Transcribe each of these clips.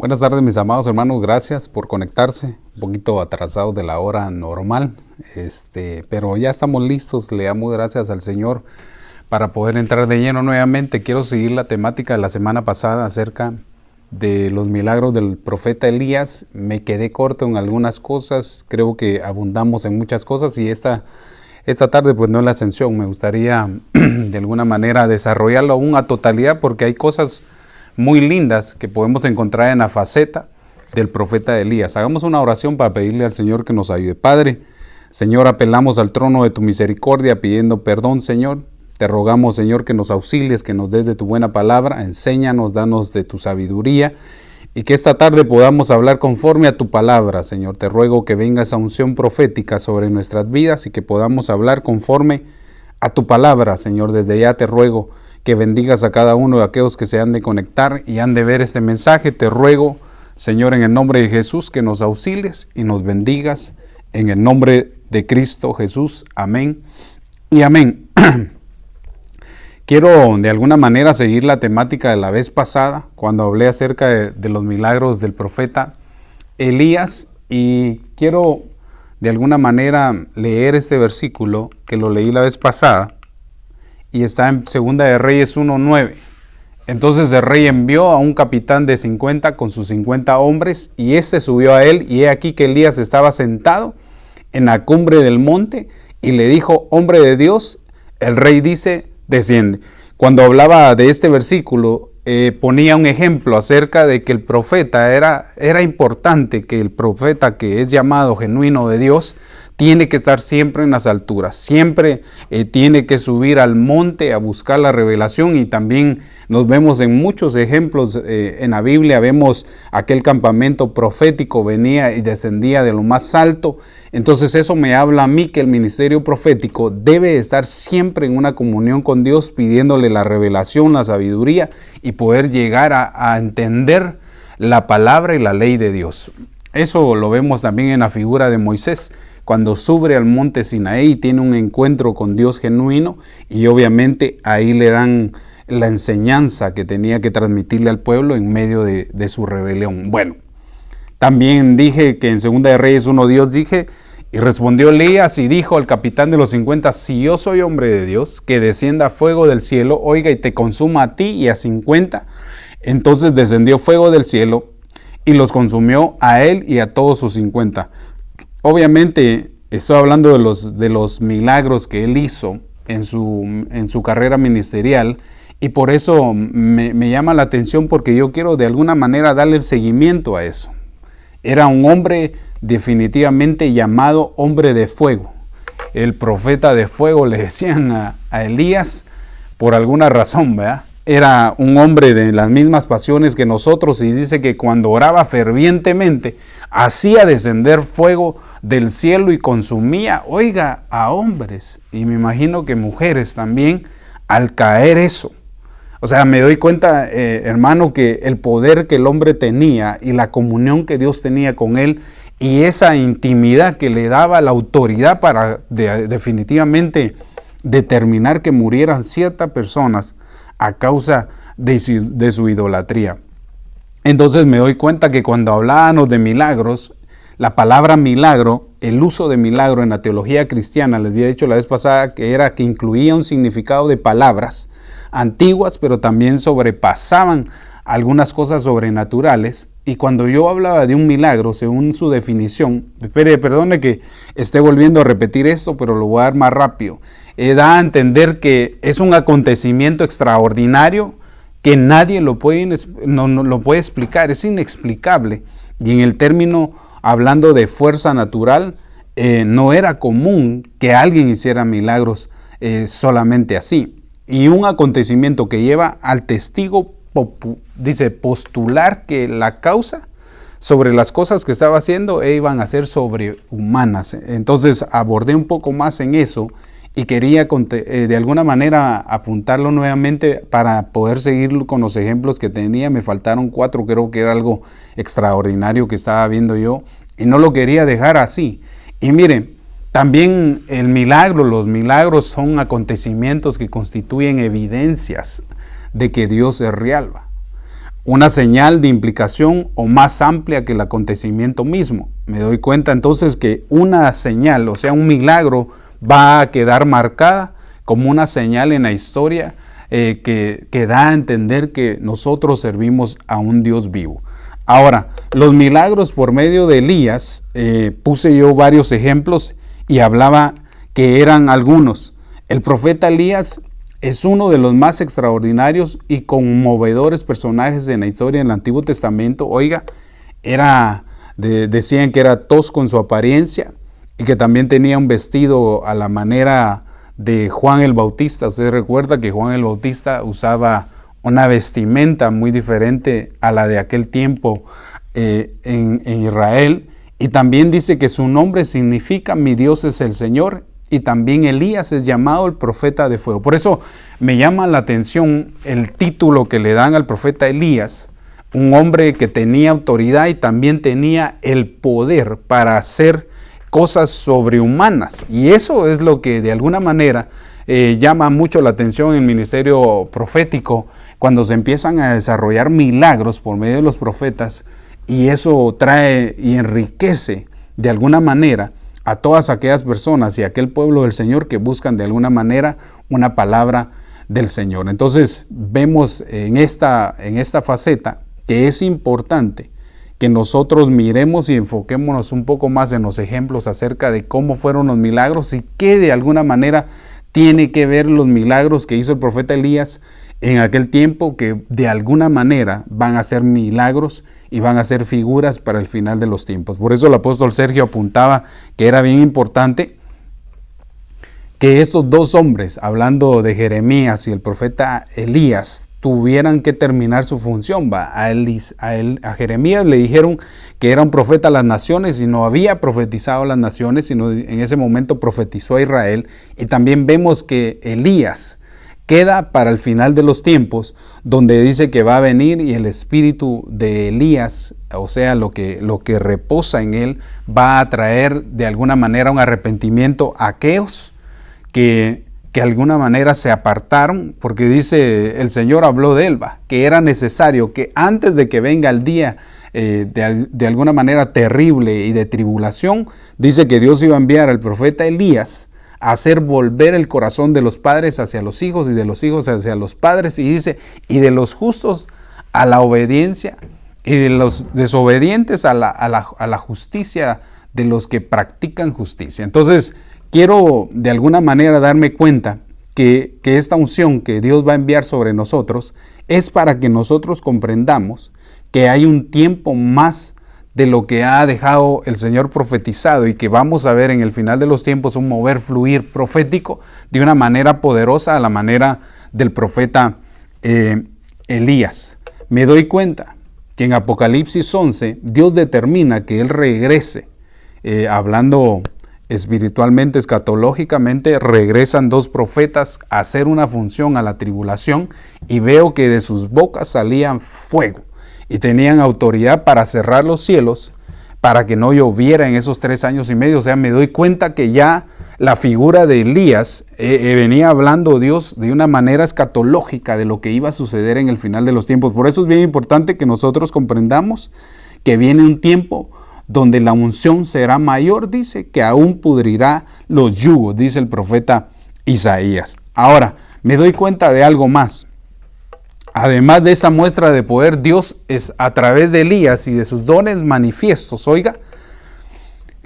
Buenas tardes, mis amados hermanos, gracias por conectarse, un poquito atrasado de la hora normal, pero ya estamos listos. Le damos gracias al Señor para poder entrar de lleno nuevamente. Quiero seguir la temática de la semana pasada acerca de los milagros del profeta Elías. Me quedé corto en algunas cosas, creo que abundamos en muchas cosas y esta tarde pues no es la ascensión. Me gustaría de alguna manera desarrollarlo aún a totalidad porque hay cosas muy lindas que podemos encontrar en la faceta del profeta Elías. Hagamos una oración para pedirle al Señor que nos ayude. Padre, Señor, apelamos al trono de tu misericordia pidiendo perdón, Señor. Te rogamos, Señor, que nos auxilies, que nos des de tu buena palabra, enséñanos, danos de tu sabiduría y que esta tarde podamos hablar conforme a tu palabra, Señor. Te ruego que venga esa unción profética sobre nuestras vidas y que podamos hablar conforme a tu palabra, Señor. Desde ya te ruego que bendigas a cada uno de aquellos que se han de conectar y han de ver este mensaje. Te ruego, Señor, en el nombre de Jesús, que nos auxilies y nos bendigas. En el nombre de Cristo Jesús. Amén y amén. Quiero de alguna manera seguir la temática de la vez pasada, cuando hablé acerca de los milagros del profeta Elías. Y quiero de alguna manera leer este versículo que lo leí la vez pasada. Y está en Segunda de Reyes 1:9. Entonces el rey envió a un capitán de 50 con sus 50 hombres, y éste subió a él, y he aquí que Elías estaba sentado en la cumbre del monte, y le dijo: hombre de Dios, el rey dice, desciende. Cuando hablaba de este versículo, ponía un ejemplo acerca de que el profeta era importante, que el profeta que es llamado genuino de Dios tiene que estar siempre en las alturas, siempre tiene que subir al monte a buscar la revelación. Y también nos vemos en muchos ejemplos en la Biblia. Vemos aquel campamento profético, venía y descendía de lo más alto. Entonces eso me habla a mí que el ministerio profético debe estar siempre en una comunión con Dios, pidiéndole la revelación, la sabiduría y poder llegar a entender la palabra y la ley de Dios. Eso lo vemos también en la figura de Moisés, cuando sube al monte Sinaí, tiene un encuentro con Dios genuino, y obviamente ahí le dan la enseñanza que tenía que transmitirle al pueblo en medio de su rebelión. Bueno, también dije que en Segunda de Reyes 1, Dios dije, y respondió Elías y dijo al capitán de los 50, si yo soy hombre de Dios, que descienda fuego del cielo, oiga, y te consuma a ti y a 50. Entonces descendió fuego del cielo y los consumió a él y a todos sus 50. Obviamente estoy hablando de los milagros que él hizo en su carrera ministerial, y por eso me llama la atención, porque yo quiero de alguna manera darle el seguimiento a eso. Era un hombre definitivamente llamado hombre de fuego. El profeta de fuego le decían a Elías por alguna razón, ¿verdad? Era un hombre de las mismas pasiones que nosotros, y dice que cuando oraba fervientemente hacía descender fuego del cielo y consumía, oiga, a hombres, y me imagino que mujeres también, al caer eso. O sea, me doy cuenta, hermano, que el poder que el hombre tenía y la comunión que Dios tenía con él, y esa intimidad que le daba la autoridad para definitivamente determinar que murieran ciertas personas a causa de su idolatría. Entonces me doy cuenta que cuando hablábamos de milagros, la palabra milagro, el uso de milagro en la teología cristiana, les había dicho la vez pasada que incluía un significado de palabras antiguas, pero también sobrepasaban algunas cosas sobrenaturales. Y cuando yo hablaba de un milagro, según su definición, perdone que esté volviendo a repetir esto, pero lo voy a dar más rápido, da a entender que es un acontecimiento extraordinario que nadie no lo puede explicar, es inexplicable. Y en el término, hablando de fuerza natural, no era común que alguien hiciera milagros solamente así. Y un acontecimiento que lleva al testigo, postular que la causa sobre las cosas que estaba haciendo iban a ser sobrehumanas. Entonces abordé un poco más en eso y quería de alguna manera apuntarlo nuevamente para poder seguir con los ejemplos que tenía. Me faltaron 4, creo que era algo extraordinario que estaba viendo yo y no lo quería dejar así. Y miren, también los milagros son acontecimientos que constituyen evidencias de que Dios es real. una señal de implicación o más amplia que el acontecimiento mismo. Me doy cuenta entonces que una señal, o sea, un milagro, va a quedar marcada como una señal en la historia que da a entender que nosotros servimos a un Dios vivo. Ahora, los milagros por medio de Elías, puse yo varios ejemplos y hablaba que eran algunos. El profeta Elías es uno de los más extraordinarios y conmovedores personajes en la historia del Antiguo Testamento. Oiga, decían que era tosco en su apariencia y que también tenía un vestido a la manera de Juan el Bautista. Usted recuerda que Juan el Bautista usaba una vestimenta muy diferente a la de aquel tiempo en Israel. Y también dice que su nombre significa mi Dios es el Señor. Y también Elías es llamado el profeta de fuego. Por eso me llama la atención el título que le dan al profeta Elías, un hombre que tenía autoridad y también tenía el poder para hacer cosas sobrehumanas. Y eso es lo que de alguna manera llama mucho la atención en el ministerio profético, cuando se empiezan a desarrollar milagros por medio de los profetas, y eso trae y enriquece de alguna manera a todas aquellas personas y a aquel pueblo del Señor que buscan de alguna manera una palabra del Señor. Entonces vemos en esta faceta que es importante que nosotros miremos y enfoquémonos un poco más en los ejemplos acerca de cómo fueron los milagros y qué de alguna manera tiene que ver los milagros que hizo el profeta Elías en aquel tiempo, que de alguna manera van a ser milagros y van a ser figuras para el final de los tiempos. Por eso el apóstol Sergio apuntaba que era bien importante que estos dos hombres, hablando de Jeremías y el profeta Elías, tuvieran que terminar su función. A Jeremías le dijeron que era un profeta a las naciones y no había profetizado a las naciones, sino en ese momento profetizó a Israel. Y también vemos que Elías queda para el final de los tiempos, donde dice que va a venir y el espíritu de Elías, o sea, lo que reposa en él, va a traer de alguna manera un arrepentimiento a aquellos que de alguna manera se apartaron, porque dice, el Señor habló de él, que era necesario que antes de que venga el día de alguna manera terrible y de tribulación, dice que Dios iba a enviar al profeta Elías a hacer volver el corazón de los padres hacia los hijos y de los hijos hacia los padres, y dice, y de los justos a la obediencia y de los desobedientes a la justicia de los que practican justicia. Entonces, quiero de alguna manera darme cuenta que esta unción que Dios va a enviar sobre nosotros es para que nosotros comprendamos que hay un tiempo más de lo que ha dejado el Señor profetizado, y que vamos a ver en el final de los tiempos un mover, fluir profético de una manera poderosa a la manera del profeta Elías. Me doy cuenta que en Apocalipsis 11 Dios determina que Él regrese, hablando espiritualmente, escatológicamente, regresan dos profetas a hacer una función a la tribulación, y veo que de sus bocas salían fuego y tenían autoridad para cerrar los cielos para que no lloviera en esos 3 años y medio. O sea, me doy cuenta que ya la figura de Elías venía hablando Dios de una manera escatológica de lo que iba a suceder en el final de los tiempos. Por eso es bien importante que nosotros comprendamos que viene un tiempo donde la unción será mayor, dice, que aún pudrirá los yugos, dice el profeta Isaías. Ahora, me doy cuenta de algo más. Además de esa muestra de poder, Dios es a través de Elías y de sus dones manifiestos. Oiga,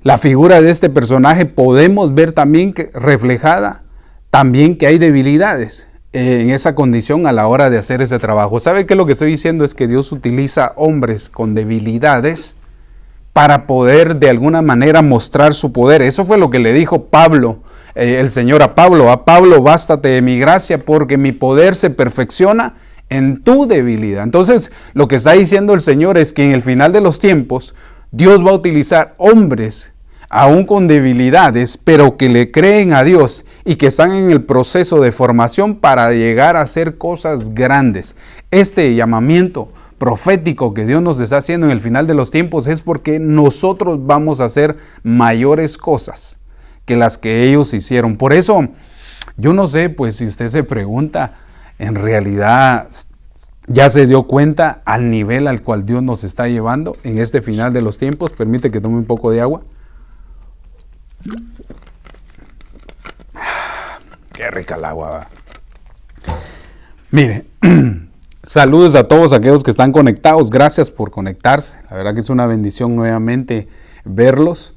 la figura de este personaje podemos ver también reflejada también que hay debilidades en esa condición a la hora de hacer ese trabajo. ¿Sabe qué? Lo que estoy diciendo es que Dios utiliza hombres con debilidades para poder de alguna manera mostrar su poder. Eso fue lo que le dijo Pablo, el Señor a Pablo. A Pablo, bástate de mi gracia, porque mi poder se perfecciona en tu debilidad. Entonces, lo que está diciendo el Señor es que en el final de los tiempos, Dios va a utilizar hombres, aún con debilidades, pero que le creen a Dios y que están en el proceso de formación para llegar a hacer cosas grandes. Este llamamiento profético que Dios nos está haciendo en el final de los tiempos es porque nosotros vamos a hacer mayores cosas que las que ellos hicieron. Por eso, yo no sé, pues si usted se pregunta, en realidad, ya se dio cuenta al nivel al cual Dios nos está llevando en este final de los tiempos. Permite que tome un poco de agua. Qué rica el agua, ¿va? Mire, saludos a todos aquellos que están conectados. Gracias por conectarse. La verdad que es una bendición nuevamente verlos.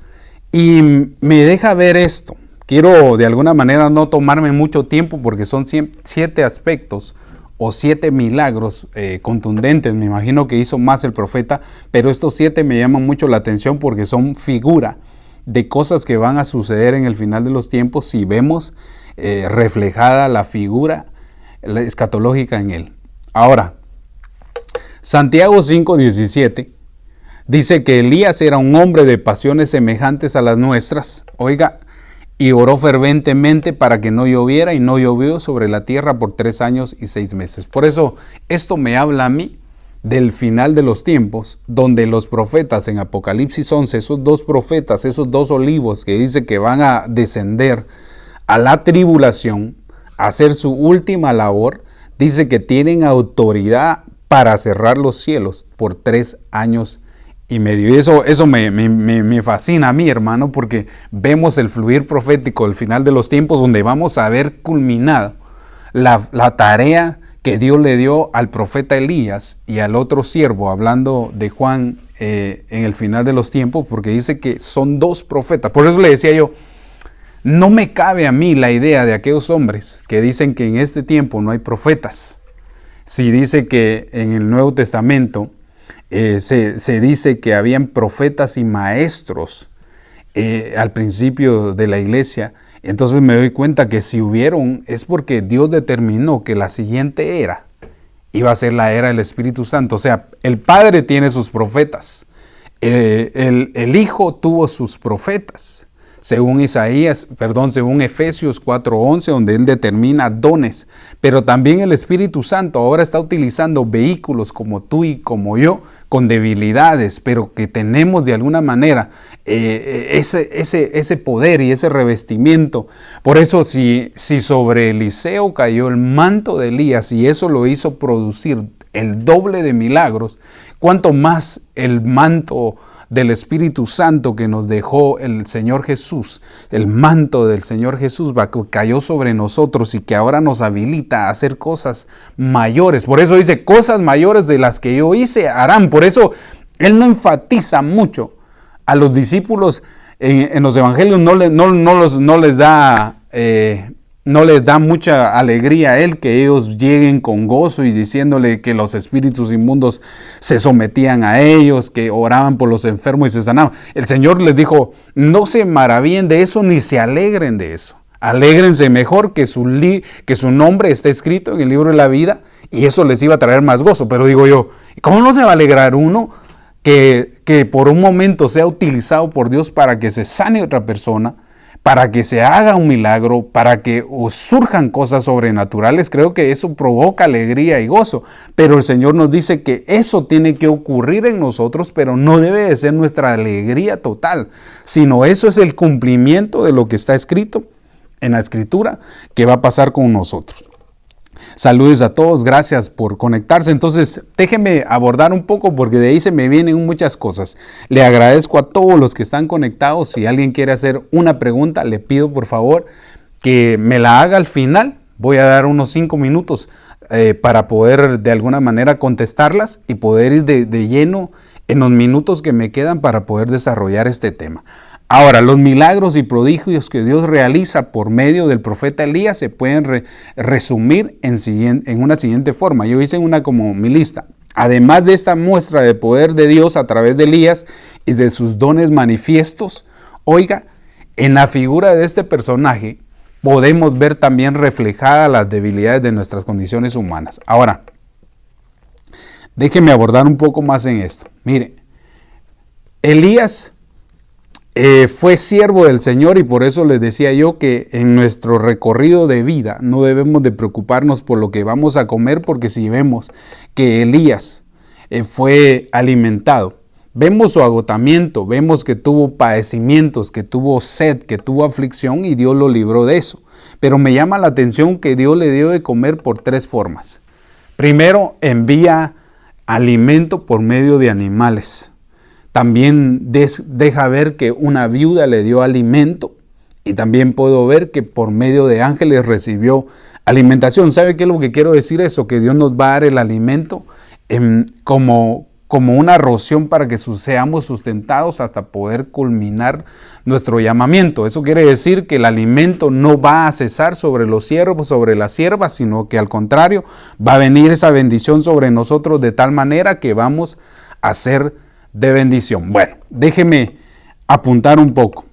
Y me deja ver esto. Quiero de alguna manera no tomarme mucho tiempo porque son 7 aspectos o 7 milagros contundentes. Me imagino que hizo más el profeta, pero estos 7 me llaman mucho la atención porque son figura de cosas que van a suceder en el final de los tiempos si vemos reflejada la figura escatológica en él. Ahora, Santiago 5:17 dice que Elías era un hombre de pasiones semejantes a las nuestras, oiga, y oró ferventemente para que no lloviera, y no llovió sobre la tierra por 3 años y 6 meses. Por eso, esto me habla a mí del final de los tiempos, donde los profetas en Apocalipsis 11, esos 2 profetas, esos 2 olivos que dice que van a descender a la tribulación, a hacer su última labor, dice que tienen autoridad para cerrar los cielos por 3 años y medio. Y eso me fascina a mí, hermano, porque vemos el fluir profético del final de los tiempos, donde vamos a ver culminado la tarea que Dios le dio al profeta Elías y al otro siervo, hablando de Juan en el final de los tiempos, porque dice que son 2 profetas. Por eso le decía yo, no me cabe a mí la idea de aquellos hombres que dicen que en este tiempo no hay profetas. Si dice que en el Nuevo Testamento se dice que habían profetas y maestros al principio de la iglesia, entonces me doy cuenta que si hubieron es porque Dios determinó que la siguiente era iba a ser la era del Espíritu Santo. O sea, el Padre tiene sus profetas, el Hijo tuvo sus profetas. Según según Efesios 4:11, donde Él determina dones, pero también el Espíritu Santo ahora está utilizando vehículos como tú y como yo, con debilidades, pero que tenemos de alguna manera ese poder y ese revestimiento. Por eso si sobre Eliseo cayó el manto de Elías y eso lo hizo producir el doble de milagros, ¿cuánto más el manto del Espíritu Santo que nos dejó el Señor Jesús, el manto del Señor Jesús cayó sobre nosotros y que ahora nos habilita a hacer cosas mayores? Por eso dice, cosas mayores de las que yo hice harán. Por eso Él no enfatiza mucho a los discípulos en los evangelios, no les da mucha alegría a Él que ellos lleguen con gozo y diciéndole que los espíritus inmundos se sometían a ellos, que oraban por los enfermos y se sanaban. El Señor les dijo, no se maravillen de eso ni se alegren de eso. Alégrense mejor que su nombre esté escrito en el libro de la vida, y eso les iba a traer más gozo. Pero digo yo, ¿cómo no se va a alegrar uno que por un momento sea utilizado por Dios para que se sane otra persona, para que se haga un milagro, para que surjan cosas sobrenaturales? Creo que eso provoca alegría y gozo, pero el Señor nos dice que eso tiene que ocurrir en nosotros, pero no debe de ser nuestra alegría total, sino eso es el cumplimiento de lo que está escrito en la Escritura que va a pasar con nosotros. Saludos a todos, gracias por conectarse. Entonces, déjenme abordar un poco porque de ahí se me vienen muchas cosas. Le agradezco a todos los que están conectados. Si alguien quiere hacer una pregunta, le pido por favor que me la haga al final. Voy a dar unos 5 minutos para poder de alguna manera contestarlas y poder ir de lleno en los minutos que me quedan para poder desarrollar este tema. Ahora, los milagros y prodigios que Dios realiza por medio del profeta Elías se pueden resumir en una siguiente forma. Yo hice una como mi lista. Además de esta muestra de poder de Dios a través de Elías y de sus dones manifiestos, oiga, en la figura de este personaje podemos ver también reflejadas las debilidades de nuestras condiciones humanas. Ahora, déjenme abordar un poco más en esto. Mire, Elías fue siervo del Señor, y por eso les decía yo que en nuestro recorrido de vida no debemos de preocuparnos por lo que vamos a comer, porque si vemos que Elías fue alimentado, vemos su agotamiento, vemos que tuvo padecimientos, que tuvo sed, que tuvo aflicción, y Dios lo libró de eso. Pero me llama la atención que Dios le dio de comer por 3 formas. Primero, envía alimento por medio de animales. También deja ver que una viuda le dio alimento. Y también puedo ver que por medio de ángeles recibió alimentación. ¿Sabe qué es lo que quiero decir eso? Que Dios nos va a dar el alimento como una ración para que seamos sustentados hasta poder culminar nuestro llamamiento. Eso quiere decir que el alimento no va a cesar sobre los siervos, sobre las siervas, sino que al contrario va a venir esa bendición sobre nosotros de tal manera que vamos a ser de bendición. Bueno, déjeme apuntar un poco.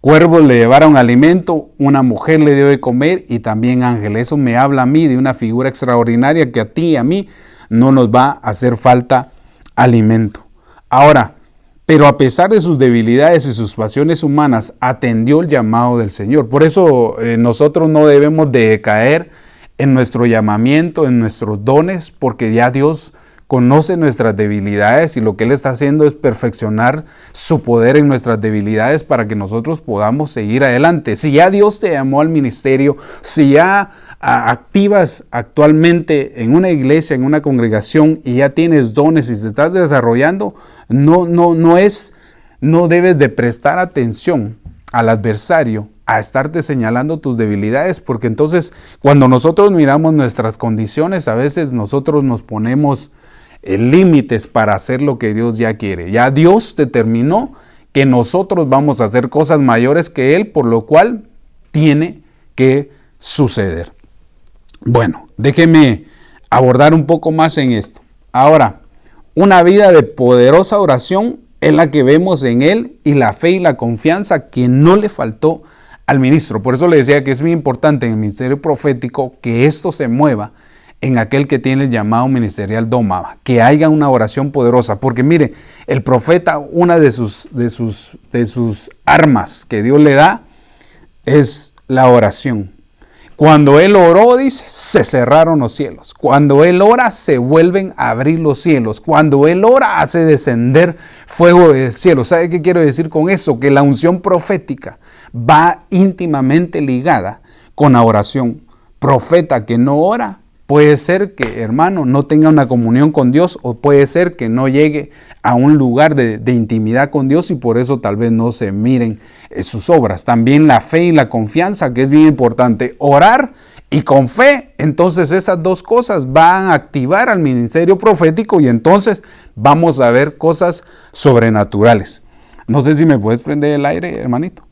Cuervos le llevaron alimento, una mujer le dio de comer y también ángeles. Eso me habla a mí de una figura extraordinaria que a ti y a mí no nos va a hacer falta alimento. Ahora, pero a pesar de sus debilidades y sus pasiones humanas, atendió el llamado del Señor. Por eso nosotros no debemos de caer en nuestro llamamiento, en nuestros dones, porque ya Dios conoce nuestras debilidades y lo que Él está haciendo es perfeccionar su poder en nuestras debilidades para que nosotros podamos seguir adelante. Si ya Dios te llamó al ministerio, si ya activas actualmente en una iglesia, en una congregación y ya tienes dones y te estás desarrollando, no debes de prestar atención al adversario a estarte señalando tus debilidades, porque entonces cuando nosotros miramos nuestras condiciones, a veces nosotros nos ponemos límites para hacer lo que Dios ya quiere. Ya Dios determinó que nosotros vamos a hacer cosas mayores que Él, por lo cual tiene que suceder. Bueno, déjeme abordar un poco más en esto. Ahora, una vida de poderosa oración es la que vemos en Él y la fe y la confianza que no le faltó al ministro. Por eso le decía que es muy importante en el ministerio profético que esto se mueva en aquel que tiene el llamado ministerial Dómaba, que haya una oración poderosa, porque mire, el profeta, una de sus armas que Dios le da es la oración. Cuando él oró, dice, se cerraron los cielos. Cuando él ora, se vuelven a abrir los cielos. Cuando él ora, hace descender fuego del cielo. ¿Sabe qué quiero decir con esto? Que la unción profética va íntimamente ligada con la oración. Profeta que no ora, puede ser que, hermano, no tenga una comunión con Dios o puede ser que no llegue a un lugar de intimidad con Dios y por eso tal vez no se miren sus obras. También la fe y la confianza, que es bien importante. Orar y con fe, entonces esas dos cosas van a activar al ministerio profético y entonces vamos a ver cosas sobrenaturales. No sé si me puedes prender el aire, hermanito.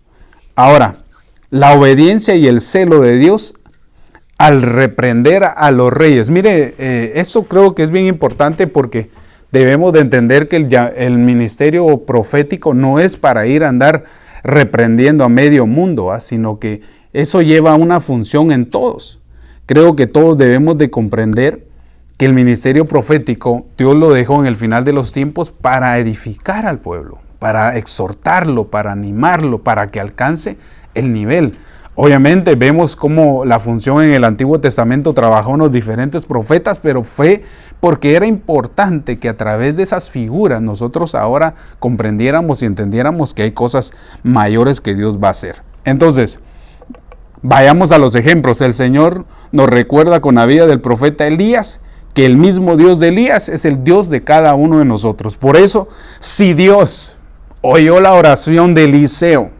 Ahora, la obediencia y el celo de Dios al reprender a los reyes. Mire, esto creo que es bien importante porque debemos de entender que el ministerio profético no es para ir a andar reprendiendo a medio mundo, sino que eso lleva una función en todos. Creo que todos debemos de comprender que el ministerio profético Dios lo dejó en el final de los tiempos para edificar al pueblo, para exhortarlo, para animarlo, para que alcance el nivel. Obviamente vemos cómo la función en el Antiguo Testamento trabajó en los diferentes profetas, pero fue porque era importante que a través de esas figuras nosotros ahora comprendiéramos y entendiéramos que hay cosas mayores que Dios va a hacer. Entonces, vayamos a los ejemplos. El Señor nos recuerda con la vida del profeta Elías que el mismo Dios de Elías es el Dios de cada uno de nosotros. Por eso, si Dios oyó la oración de Eliseo,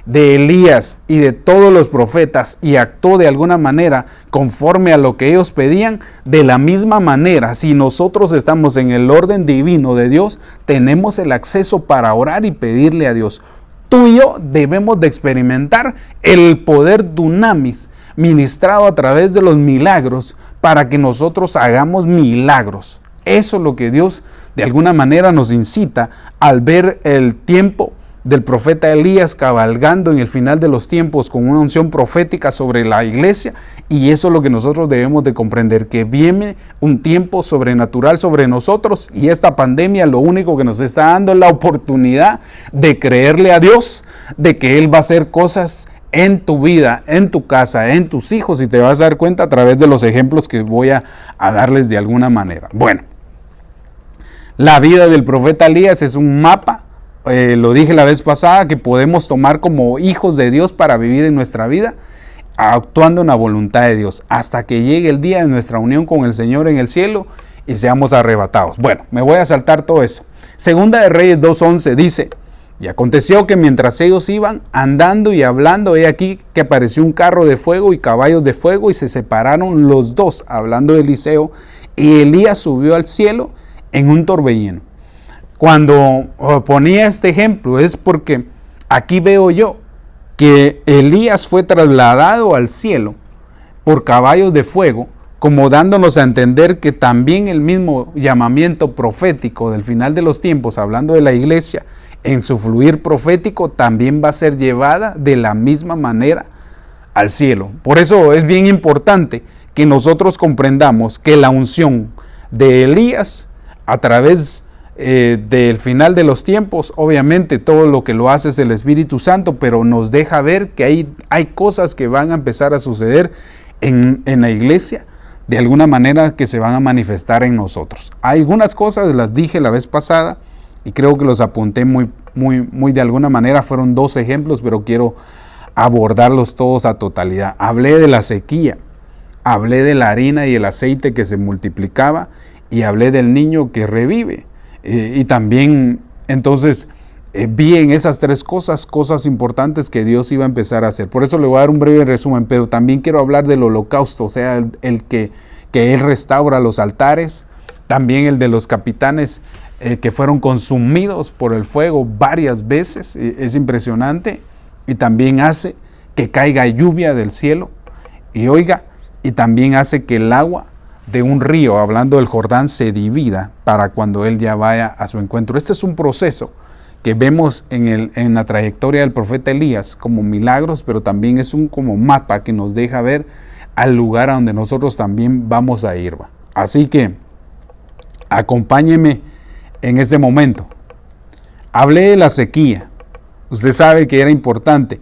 de Elías y de todos los profetas y actuó de alguna manera conforme a lo que ellos pedían, de la misma manera, si nosotros estamos en el orden divino de Dios, tenemos el acceso para orar y pedirle a Dios. Tú y yo debemos de experimentar el poder dunamis ministrado a través de los milagros para que nosotros hagamos milagros. Eso es lo que Dios de alguna manera nos incita al ver el tiempo del profeta Elías cabalgando en el final de los tiempos con una unción profética sobre la iglesia, y eso es lo que nosotros debemos de comprender, que viene un tiempo sobrenatural sobre nosotros y esta pandemia lo único que nos está dando es la oportunidad de creerle a Dios, de que Él va a hacer cosas en tu vida, en tu casa, en tus hijos, y te vas a dar cuenta a través de los ejemplos que voy a darles de alguna manera. Bueno, la vida del profeta Elías es un mapa. Lo dije la vez pasada, que podemos tomar como hijos de Dios para vivir en nuestra vida. actuando en la voluntad de Dios, hasta que llegue el día de nuestra unión con el Señor en el cielo y seamos arrebatados. Bueno, me voy a saltar todo eso. Segunda de Reyes 2:11 dice: y aconteció que mientras ellos iban andando y hablando, he aquí que apareció un carro de fuego y caballos de fuego, y se separaron los dos, hablando de Eliseo, y Elías subió al cielo en un torbellino. Cuando ponía este ejemplo es porque aquí veo yo que Elías fue trasladado al cielo por caballos de fuego, como dándonos a entender que también el mismo llamamiento profético del final de los tiempos, hablando de la iglesia, en su fluir profético también va a ser llevada de la misma manera al cielo. Por eso es bien importante que nosotros comprendamos que la unción de Elías a través del final de los tiempos, obviamente todo lo que lo hace es el Espíritu Santo, pero nos deja ver que hay cosas que van a empezar a suceder en la iglesia, de alguna manera que se van a manifestar en nosotros. Algunas cosas las dije la vez pasada y creo que los apunté muy de alguna manera, fueron 2 ejemplos, pero quiero abordarlos todos a totalidad. Hablé de la sequía, hablé de la harina y el aceite que se multiplicaba, y hablé del niño que revive. Y también entonces vi en esas 3 cosas importantes que Dios iba a empezar a hacer. Por eso le voy a dar un breve resumen, pero también quiero hablar del holocausto, o sea, el que Él restaura los altares, también el de los capitanes que fueron consumidos por el fuego varias veces, es impresionante, y también hace que caiga lluvia del cielo, y también hace que el agua de un río, hablando del Jordán, se divida para cuando Él ya vaya a su encuentro. Este es un proceso que vemos en la trayectoria del profeta Elías como milagros, pero también es un como mapa que nos deja ver al lugar a donde nosotros también vamos a ir. Así que acompáñeme en este momento. Hablé de la sequía. Usted sabe que era importante.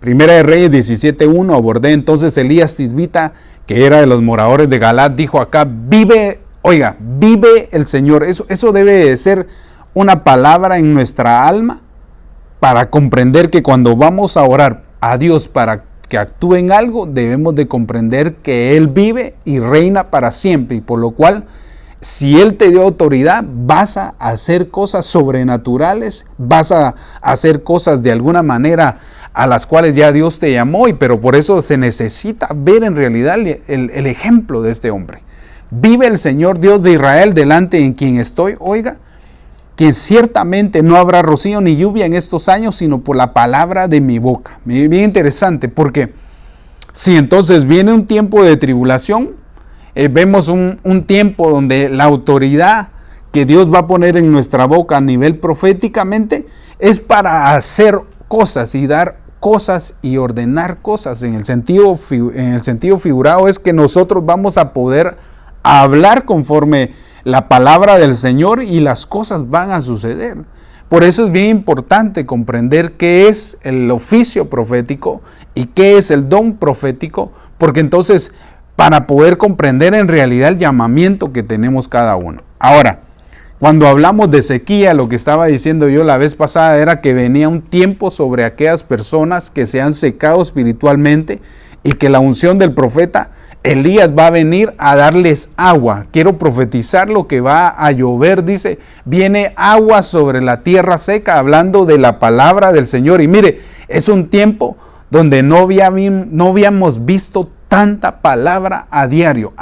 Primera de Reyes 17:1, abordé entonces Elías Tisbita, que era de los moradores de Galat, dijo acá: vive el Señor. Eso debe de ser una palabra en nuestra alma para comprender que cuando vamos a orar a Dios para que actúe en algo, debemos de comprender que Él vive y reina para siempre, y por lo cual, si Él te dio autoridad, vas a hacer cosas sobrenaturales, vas a hacer cosas de alguna manera a las cuales ya Dios te llamó, pero por eso se necesita ver en realidad el ejemplo de este hombre. Vive el Señor Dios de Israel, delante en quien estoy, que ciertamente no habrá rocío ni lluvia en estos años, sino por la palabra de mi boca. Bien interesante, porque si entonces viene un tiempo de tribulación, vemos un tiempo donde la autoridad que Dios va a poner en nuestra boca a nivel proféticamente es para hacer cosas y dar cosas y ordenar cosas. En el sentido figurado es que nosotros vamos a poder hablar conforme la palabra del Señor y las cosas van a suceder. Por eso es bien importante comprender qué es el oficio profético y qué es el don profético, porque entonces para poder comprender en realidad el llamamiento que tenemos cada uno. Ahora, cuando hablamos de sequía, lo que estaba diciendo yo la vez pasada era que venía un tiempo sobre aquellas personas que se han secado espiritualmente y que la unción del profeta Elías va a venir a darles agua. Quiero profetizar lo que va a llover, dice, viene agua sobre la tierra seca, hablando de la palabra del Señor. Y mire, es un tiempo donde no habíamos visto tanta palabra a diario,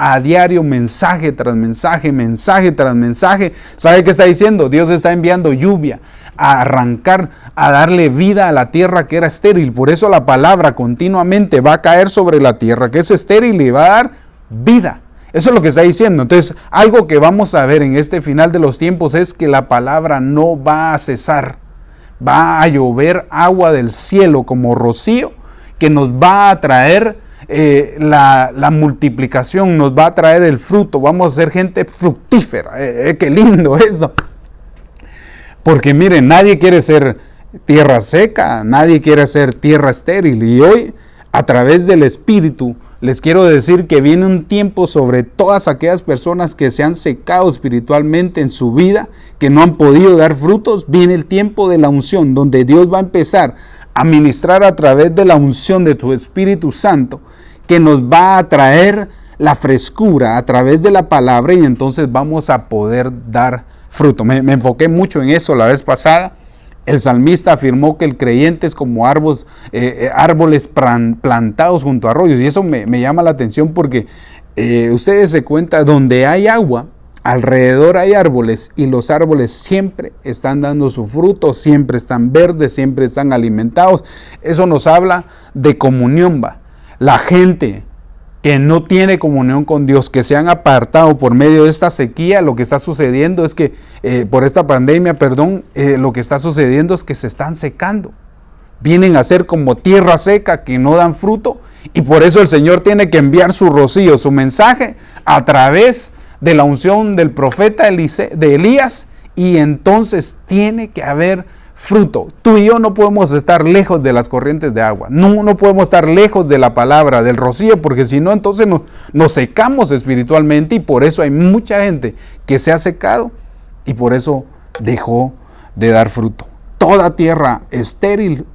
mensaje tras mensaje, mensaje tras mensaje. ¿Sabe qué está diciendo? Dios está enviando lluvia a arrancar, a darle vida a la tierra que era estéril. Por eso la palabra continuamente va a caer sobre la tierra que es estéril y va a dar vida. Eso es lo que está diciendo. Entonces, algo que vamos a ver en este final de los tiempos es que la palabra no va a cesar. Va a llover agua del cielo como rocío que nos va a traer la multiplicación, nos va a traer el fruto. Vamos a ser gente fructífera. Qué lindo eso. Porque miren, nadie quiere ser tierra seca, nadie quiere ser tierra estéril. Y hoy, a través del Espíritu, les quiero decir que viene un tiempo sobre todas aquellas personas que se han secado espiritualmente en su vida, que no han podido dar frutos. Viene el tiempo de la unción, donde Dios va a empezar a ministrar a través de la unción de tu Espíritu Santo, que nos va a traer la frescura a través de la palabra, y entonces vamos a poder dar fruto. Me enfoqué mucho en eso la vez pasada. El salmista afirmó que el creyente es como árboles plantados junto a arroyos, y eso me llama la atención porque ustedes se cuentan, donde hay agua, alrededor hay árboles, y los árboles siempre están dando su fruto, siempre están verdes, siempre están alimentados. Eso nos habla de comunión, va. La gente que no tiene comunión con Dios, que se han apartado por medio de esta sequía, lo que está sucediendo es que, por esta pandemia, lo que está sucediendo es que se están secando. Vienen a ser como tierra seca que no dan fruto, y por eso el Señor tiene que enviar su rocío, su mensaje, a través de la unción del profeta de Elías, y entonces tiene que haber fruto. Tú y yo no podemos estar lejos de las corrientes de agua, no podemos estar lejos de la palabra, del rocío, porque si no, entonces nos secamos espiritualmente, y por eso hay mucha gente que se ha secado y por eso dejó de dar fruto. Toda tierra estéril,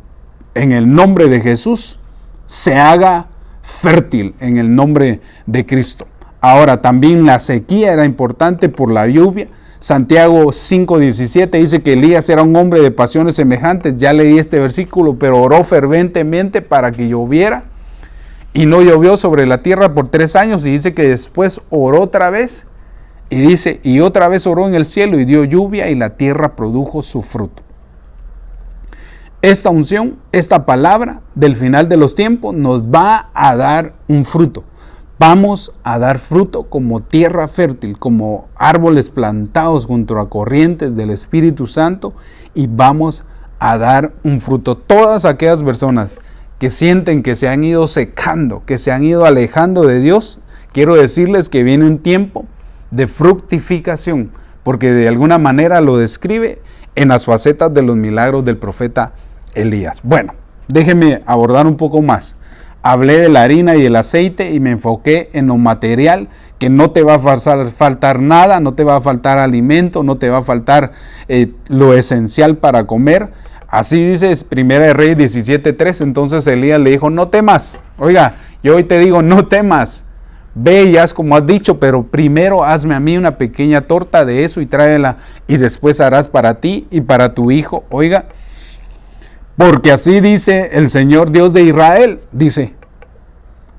en el nombre de Jesús, se haga fértil en el nombre de Cristo. Ahora, también la sequía era importante por la lluvia. Santiago 5:17 dice que Elías era un hombre de pasiones semejantes. Ya leí este versículo, pero oró ferventemente para que lloviera, y no llovió sobre la tierra por 3 años, y dice que después oró otra vez, y dice, y otra vez oró en el cielo y dio lluvia, y la tierra produjo su fruto. Esta unción, esta palabra del final de los tiempos nos va a dar un fruto. Vamos a dar fruto como tierra fértil, como árboles plantados junto a corrientes del Espíritu Santo, y vamos a dar un fruto. Todas aquellas personas que sienten que se han ido secando, que se han ido alejando de Dios, quiero decirles que viene un tiempo de fructificación, porque de alguna manera lo describe en las facetas de los milagros del profeta Elías. Bueno, déjenme abordar un poco más. Hablé de la harina y el aceite y me enfoqué en lo material, que no te va a faltar nada, no te va a faltar alimento, no te va a faltar lo esencial para comer. Así dice 1 Reyes 17:3. Entonces Elías le dijo, no temas. Oiga, yo hoy te digo, no temas. Ve y haz como has dicho, pero primero hazme a mí una pequeña torta de eso y tráela, y después harás para ti y para tu hijo. Oiga, porque así dice el Señor Dios de Israel, dice,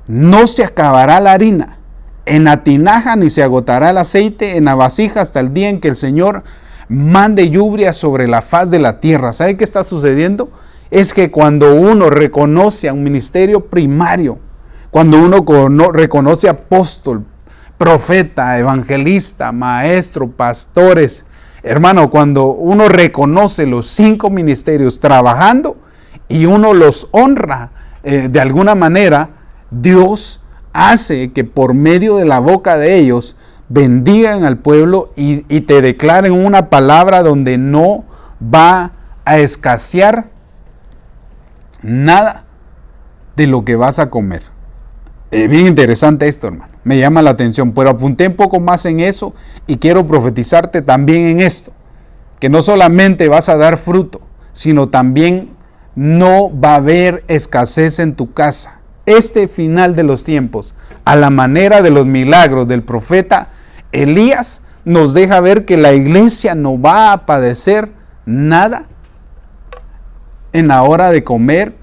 no se acabará la harina en la tinaja, ni se agotará el aceite en la vasija, hasta el día en que el Señor mande lluvia sobre la faz de la tierra. ¿Sabe qué está sucediendo? Es que cuando uno reconoce a un ministerio primario, cuando uno reconoce apóstol, profeta, evangelista, maestro, pastores, hermano, cuando uno reconoce los 5 ministerios trabajando y uno los honra de alguna manera, Dios hace que por medio de la boca de ellos bendigan al pueblo y te declaren una palabra donde no va a escasear nada de lo que vas a comer. Bien interesante esto, hermano. Me llama la atención, pero apunté un poco más en eso y quiero profetizarte también en esto, que no solamente vas a dar fruto, sino también no va a haber escasez en tu casa. Este final de los tiempos, a la manera de los milagros del profeta Elías, nos deja ver que la iglesia no va a padecer nada en la hora de comer.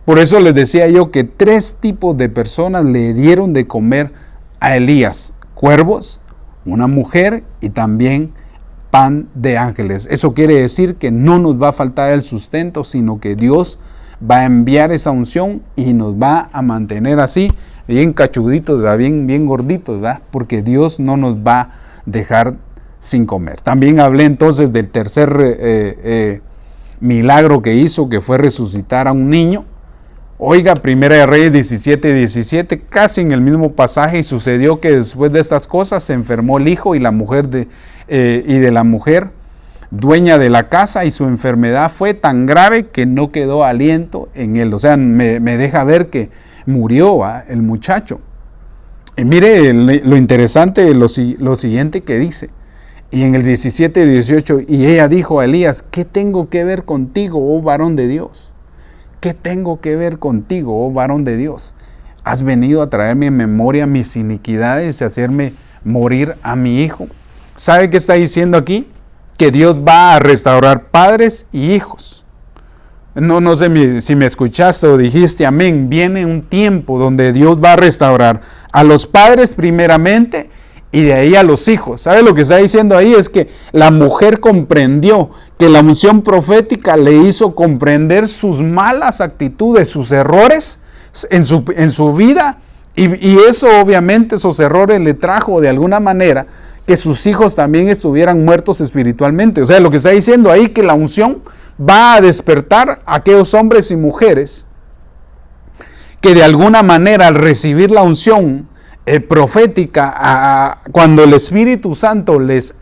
Por eso les decía yo que 3 tipos de personas le dieron de comer a Elías: cuervos, una mujer y también pan de ángeles. Eso quiere decir que no nos va a faltar el sustento, sino que Dios va a enviar esa unción y nos va a mantener así, bien cachuditos, bien gorditos, ¿verdad? Porque Dios no nos va a dejar sin comer. También hablé entonces del tercer milagro que hizo, que fue resucitar a un niño. Oiga, 1 Reyes 17:17, casi en el mismo pasaje, y sucedió que después de estas cosas se enfermó el hijo y la mujer de la mujer dueña de la casa, y su enfermedad fue tan grave que no quedó aliento en él. O sea, me deja ver que murió el muchacho. Y mire lo interesante, lo siguiente que dice. Y en el 17:18, y ella dijo a Elías, ¿qué tengo que ver contigo, oh varón de Dios? ¿Qué tengo que ver contigo, oh varón de Dios? has venido a traerme en memoria mis iniquidades y hacerme morir a mi hijo. ¿Sabe qué está diciendo aquí? Que Dios va a restaurar padres y hijos. No sé si me escuchaste o dijiste amén. Viene un tiempo donde Dios va a restaurar a los padres primeramente y de ahí a los hijos. ¿Sabe lo que está diciendo ahí? Es que la mujer comprendió que la unción profética le hizo comprender sus malas actitudes, sus errores en su vida. Y eso obviamente, esos errores le trajo de alguna manera que sus hijos también estuvieran muertos espiritualmente. O sea, lo que está diciendo ahí que la unción va a despertar a aquellos hombres y mujeres que de alguna manera al recibir la unción profética, cuando el Espíritu Santo les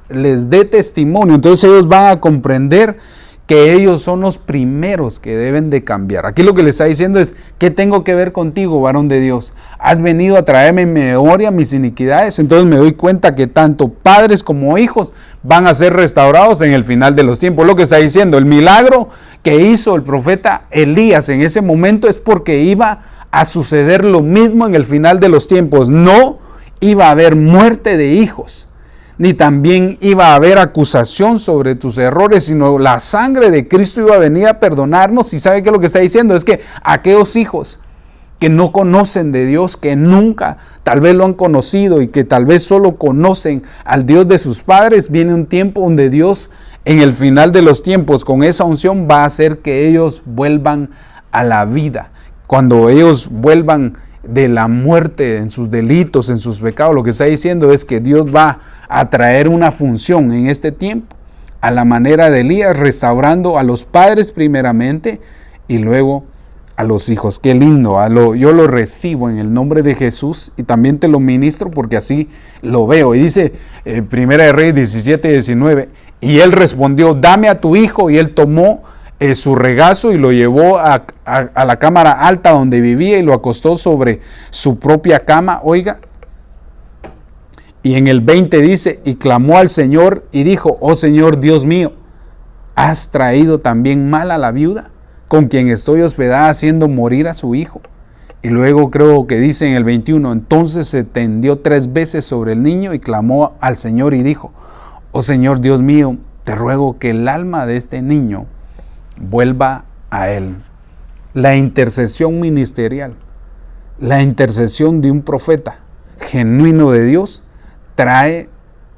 dé testimonio, entonces ellos van a comprender que ellos son los primeros que deben de cambiar. Aquí lo que le está diciendo es, ¿qué tengo que ver contigo, varón de Dios? Has venido a traerme en memoria mis iniquidades. Entonces me doy cuenta que tanto padres como hijos van a ser restaurados en el final de los tiempos. Lo que está diciendo, el milagro que hizo el profeta Elías en ese momento es porque iba a suceder lo mismo en el final de los tiempos. No iba a haber muerte de hijos, ni también iba a haber acusación sobre tus errores, sino la sangre de Cristo iba a venir a perdonarnos. Y ¿sabe qué es lo que está diciendo? Es que aquellos hijos que no conocen de Dios, que nunca tal vez lo han conocido y que tal vez solo conocen al Dios de sus padres, viene un tiempo donde Dios en el final de los tiempos con esa unción va a hacer que ellos vuelvan a la vida. Cuando ellos vuelvan de la muerte en sus delitos, en sus pecados, lo que está diciendo es que Dios va a traer una función en este tiempo, a la manera de Elías, restaurando a los padres primeramente y luego a los hijos. Qué lindo, yo lo recibo en el nombre de Jesús y también te lo ministro porque así lo veo. Y dice Primera de Reyes 17:19, y él respondió, dame a tu hijo, y él tomó su regazo y lo llevó a la cámara alta donde vivía y lo acostó sobre su propia cama. Oiga, y en el 20 dice, y clamó al Señor y dijo, oh Señor Dios mío, ¿has traído también mal a la viuda con quien estoy hospedada haciendo morir a su hijo? Y luego creo que dice en el 21, entonces se tendió 3 veces sobre el niño y clamó al Señor y dijo, oh Señor Dios mío, te ruego que el alma de este niño vuelva a él. La intercesión ministerial, la intercesión de un profeta genuino de Dios trae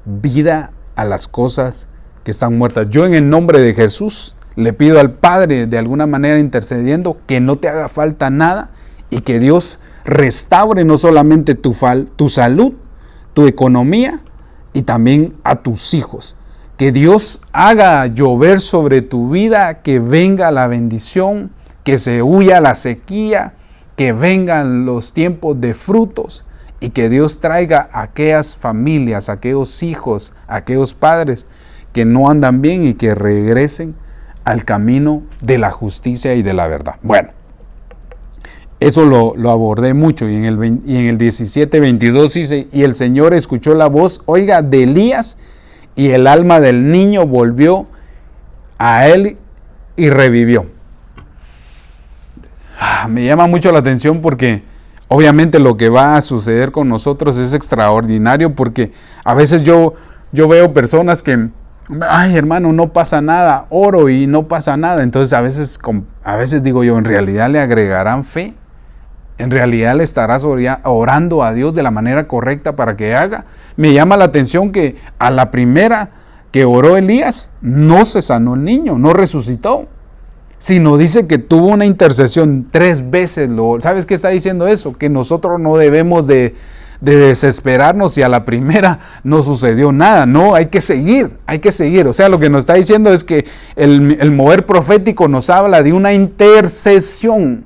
vida a las cosas que están muertas. Yo en el nombre de Jesús le pido al Padre, de alguna manera intercediendo, que no te haga falta nada y que Dios restaure no solamente tu salud, tu economía y también a tus hijos. Que Dios haga llover sobre tu vida, que venga la bendición, que se huya la sequía, que vengan los tiempos de frutos y que Dios traiga a aquellas familias, a aquellos hijos, a aquellos padres que no andan bien y que regresen al camino de la justicia y de la verdad. Bueno, eso lo abordé mucho y en el 17:22 dice, y el Señor escuchó la voz, oiga, de Elías, y el alma del niño volvió a él y revivió. Me llama mucho la atención porque obviamente lo que va a suceder con nosotros es extraordinario, porque a veces yo veo personas que, ay hermano, no pasa nada, oro y no pasa nada. Entonces a veces digo yo, ¿en realidad le agregarán fe? ¿En realidad le estarás orando a Dios de la manera correcta para que haga? Me llama la atención que a la primera que oró Elías, no se sanó el niño, no resucitó, sino dice que tuvo una intercesión 3 veces. ¿Sabes qué está diciendo eso? Que nosotros no debemos de desesperarnos si a la primera no sucedió nada. No, hay que seguir. O sea, lo que nos está diciendo es que el mover profético nos habla de una intercesión.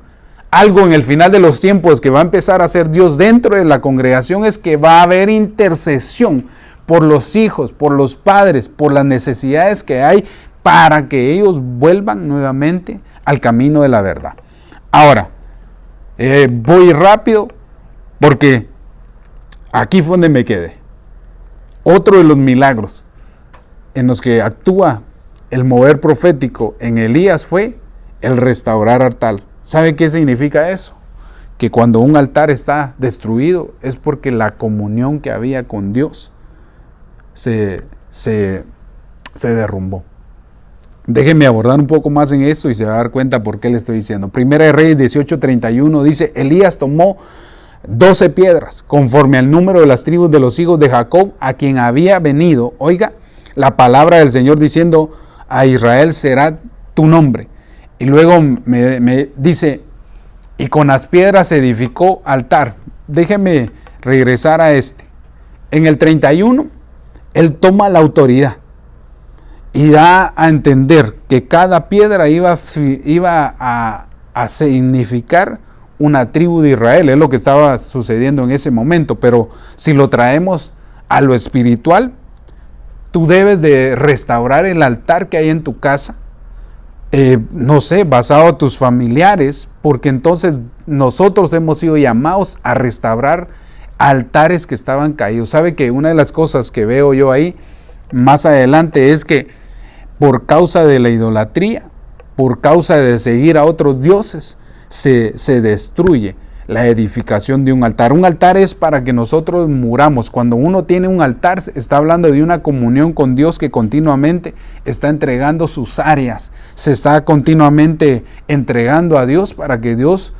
Algo en el final de los tiempos que va a empezar a hacer Dios dentro de la congregación es que va a haber intercesión por los hijos, por los padres, por las necesidades que hay para que ellos vuelvan nuevamente al camino de la verdad. Ahora, voy rápido porque aquí fue donde me quedé. Otro de los milagros en los que actúa el mover profético en Elías fue el restaurar altar. ¿Sabe qué significa eso? que cuando un altar está destruido es porque la comunión que había con Dios se derrumbó. Déjenme abordar un poco más en esto y se va a dar cuenta por qué le estoy diciendo. Primera de Reyes 18:31 dice, Elías tomó 12 piedras, conforme al número de las tribus de los hijos de Jacob, a quien había venido, oiga, la palabra del Señor diciendo, a Israel será tu nombre. Y luego me dice, y con las piedras se edificó altar. Déjeme regresar a este. En el 31, él toma la autoridad y da a entender que cada piedra iba a significar una tribu de Israel. Es lo que estaba sucediendo en ese momento. Pero si lo traemos a lo espiritual, tú debes de restaurar el altar que hay en tu casa. No sé, basado a tus familiares, porque entonces nosotros hemos sido llamados a restaurar altares que estaban caídos. Sabe que una de las cosas que veo yo ahí más adelante es que por causa de la idolatría, por causa de seguir a otros dioses, se destruye la edificación de un altar. Un altar es para que nosotros muramos. Cuando uno tiene un altar, está hablando de una comunión con Dios que continuamente está entregando sus áreas. Se está continuamente entregando a Dios para que Dios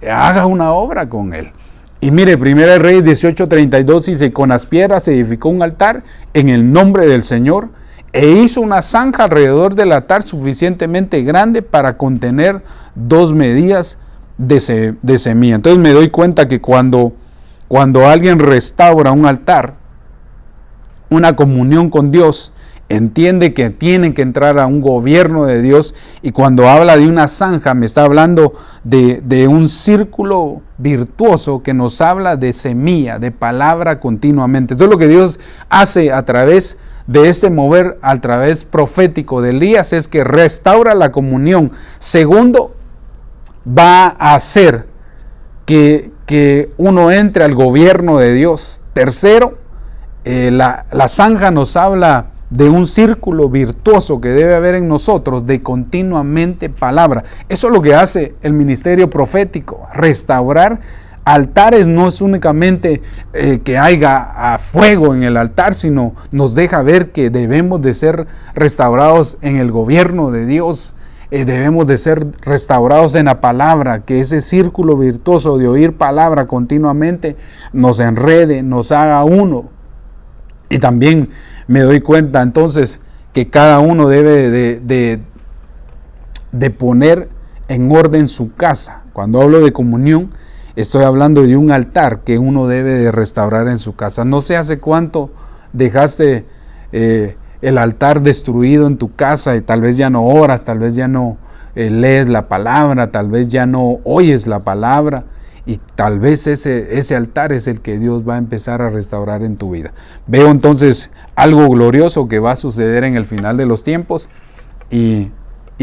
haga una obra con él. Y mire, 1 Reyes 18:32 dice, con las piedras se edificó un altar en el nombre del Señor, e hizo una zanja alrededor del altar suficientemente grande para contener 2 medidas de semilla. Entonces me doy cuenta que cuando alguien restaura un altar, una comunión con Dios, entiende que tienen que entrar a un gobierno de Dios, y cuando habla de una zanja me está hablando de un círculo virtuoso que nos habla de semilla, de palabra continuamente. Eso es lo que Dios hace a través de este mover, a través profético de Elías, es que restaura la comunión. Segundo, va a hacer que uno entre al gobierno de Dios. Tercero, la zanja nos habla de un círculo virtuoso que debe haber en nosotros de continuamente palabra. Eso es lo que hace el ministerio profético, restaurar altares. No es únicamente que haya fuego en el altar, sino nos deja ver que debemos de ser restaurados en el gobierno de Dios. Debemos de ser restaurados en la palabra, que ese círculo virtuoso de oír palabra continuamente nos enrede, nos haga uno. Y también me doy cuenta entonces que cada uno debe de poner en orden su casa. Cuando hablo de comunión, estoy hablando de un altar que uno debe de restaurar en su casa. No sé hace cuánto dejaste el altar destruido en tu casa, y tal vez ya no oras, tal vez ya no lees la palabra, tal vez ya no oyes la palabra, y tal vez ese altar es el que Dios va a empezar a restaurar en tu vida. Veo entonces algo glorioso que va a suceder en el final de los tiempos, y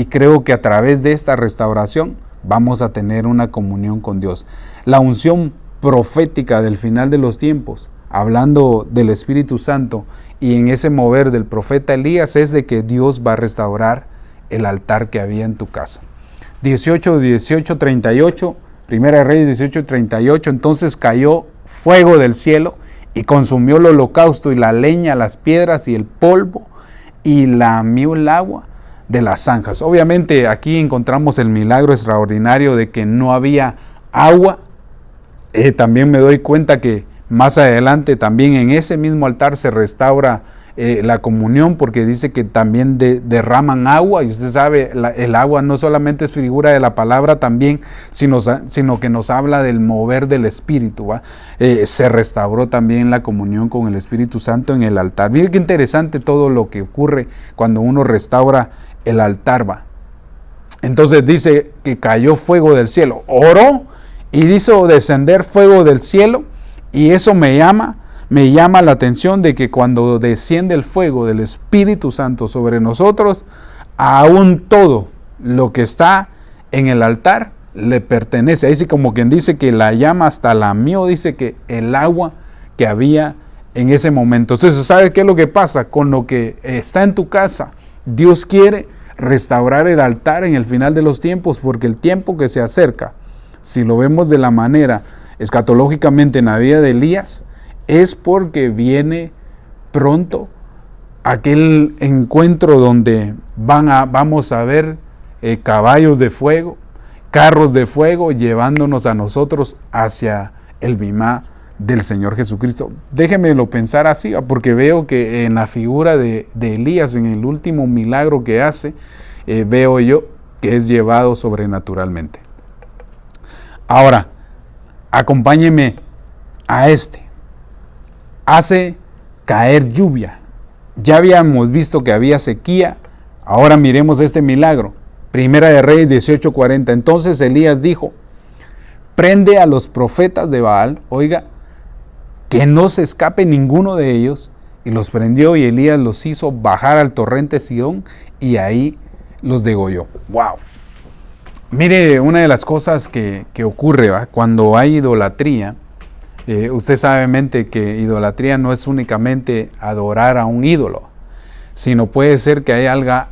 creo que a través de esta restauración vamos a tener una comunión con Dios. La unción profética del final de los tiempos, hablando del Espíritu Santo y en ese mover del profeta Elías, es de que Dios va a restaurar el altar que había en tu casa. 18:38, Primera de Reyes 18:38, entonces cayó fuego del cielo y consumió el holocausto y la leña, las piedras y el polvo, y lamió el agua de las zanjas. Obviamente aquí encontramos el milagro extraordinario de que no había agua. También me doy cuenta que más adelante también en ese mismo altar se restaura la comunión, porque dice que también derraman agua, y usted sabe, el agua no solamente es figura de la palabra también, sino que nos habla del mover del Espíritu, ¿va? Se restauró también la comunión con el Espíritu Santo en el altar. Miren qué interesante todo lo que ocurre cuando uno restaura el altar, ¿va? Entonces dice que cayó fuego del cielo, oró y hizo descender fuego del cielo, y eso me llama la atención de que cuando desciende el fuego del Espíritu Santo sobre nosotros, aún todo lo que está en el altar le pertenece. Ahí sí, como quien dice que la llama hasta lamió, dice que el agua que había en ese momento. Entonces, ¿sabe qué es lo que pasa? Con lo que está en tu casa, Dios quiere restaurar el altar en el final de los tiempos, porque el tiempo que se acerca si lo vemos de la manera escatológicamente en la vida de Elías, es porque viene pronto aquel encuentro donde vamos a ver caballos de fuego, carros de fuego, llevándonos a nosotros hacia el bimá del Señor Jesucristo. Déjenmelo pensar así, porque veo que en la figura de Elías, en el último milagro que hace, veo yo que es llevado sobrenaturalmente. Ahora, acompáñeme a hace caer lluvia. Ya habíamos visto que había sequía, ahora miremos este milagro. Primera de Reyes 18:40. Entonces Elías dijo: prende a los profetas de Baal, oiga, que no se escape ninguno de ellos. Y los prendió, y Elías los hizo bajar al torrente Sidón, y ahí los degolló. ¡Wow! Mire, una de las cosas que ocurre, ¿va?, cuando hay idolatría, usted sabe mente que idolatría no es únicamente adorar a un ídolo, sino puede ser que haga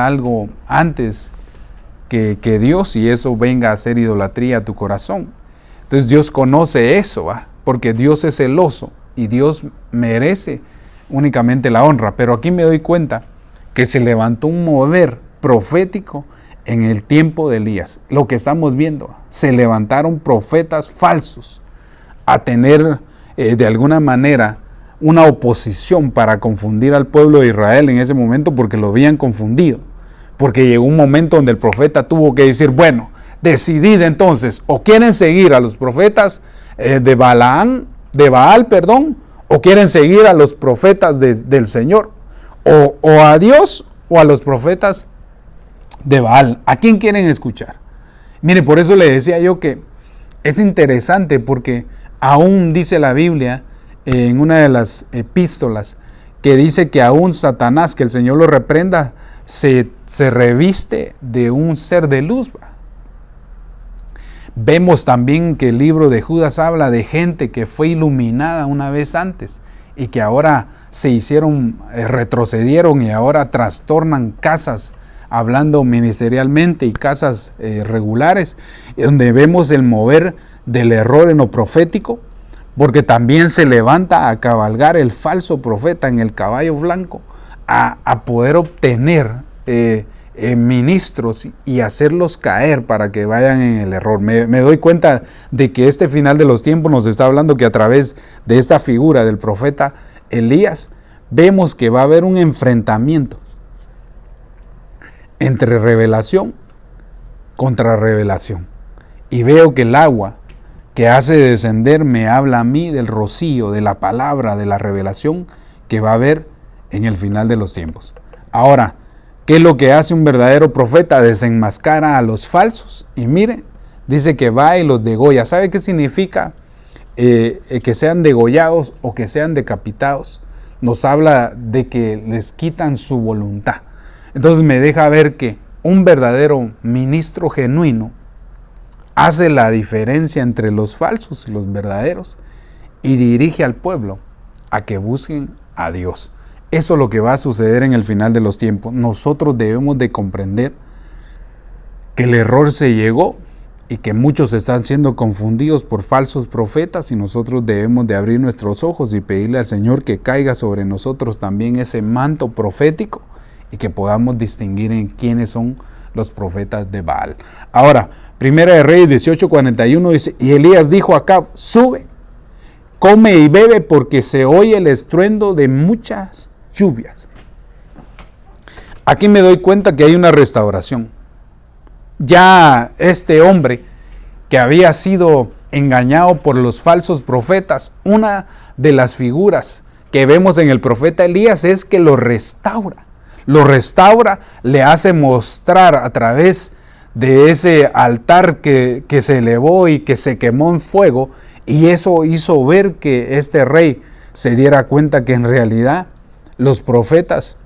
algo antes que Dios, y eso venga a ser idolatría a tu corazón. Entonces Dios conoce eso, ¿va?, porque Dios es celoso y Dios merece únicamente la honra. Pero aquí me doy cuenta que se levantó un mover profético en el tiempo de Elías. Lo que estamos viendo, se levantaron profetas falsos a tener de alguna manera una oposición para confundir al pueblo de Israel en ese momento, porque lo habían confundido. Porque llegó un momento donde el profeta tuvo que decir: bueno, decidid entonces, o quieren seguir a los profetas de Baal, o quieren seguir a los profetas del Señor, o a Dios o a los profetas de Baal. ¿A quién quieren escuchar? Mire, por eso le decía yo que es interesante, porque aún dice la Biblia en una de las epístolas que dice que aún Satanás, que el Señor lo reprenda, se reviste de un ser de luz. Vemos también que el libro de Judas habla de gente que fue iluminada una vez antes y que ahora retrocedieron y ahora trastornan casas, hablando ministerialmente, y casas regulares, donde vemos el mover del error en lo profético, porque también se levanta a cabalgar el falso profeta en el caballo blanco, a poder obtener ministros y hacerlos caer para que vayan en el error. Me doy cuenta de que este final de los tiempos nos está hablando que a través de esta figura del profeta Elías, vemos que va a haber un enfrentamiento entre revelación contra revelación. Y veo que el agua que hace descender me habla a mí del rocío, de la palabra, de la revelación que va a haber en el final de los tiempos. Ahora, ¿qué es lo que hace un verdadero profeta? Desenmascara a los falsos. Y mire, dice que va y los degolla. ¿Sabe qué significa que sean degollados o que sean decapitados? Nos habla de que les quitan su voluntad. Entonces me deja ver que un verdadero ministro genuino hace la diferencia entre los falsos y los verdaderos y dirige al pueblo a que busquen a Dios. Eso es lo que va a suceder en el final de los tiempos. Nosotros debemos de comprender que el error se llegó y que muchos están siendo confundidos por falsos profetas, y nosotros debemos de abrir nuestros ojos y pedirle al Señor que caiga sobre nosotros también ese manto profético y que podamos distinguir en quiénes son los profetas de Baal. Ahora, Primera de Reyes 18:41 dice: y Elías dijo a Acab: sube, come y bebe, porque se oye el estruendo de muchas lluvias. Aquí me doy cuenta que hay una restauración. Ya este hombre que había sido engañado por los falsos profetas, una de las figuras que vemos en el profeta Elías es que lo restaura, le hace mostrar a través de ese altar que se elevó y que se quemó en fuego, y eso hizo ver que este rey se diera cuenta que en realidad los profetas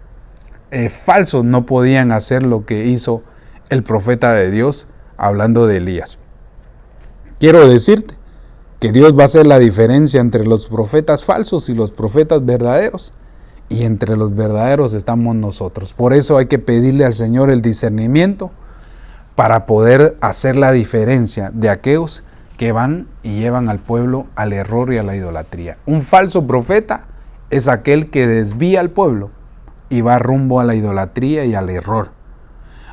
falsos no podían hacer lo que hizo el profeta de Dios, hablando de Elías. Quiero decirte que Dios va a hacer la diferencia entre los profetas falsos y los profetas verdaderos, y entre los verdaderos estamos nosotros. Por eso hay que pedirle al Señor el discernimiento para poder hacer la diferencia de aquellos que van y llevan al pueblo al error y a la idolatría. Un falso profeta es aquel que desvía al pueblo y va rumbo a la idolatría y al error.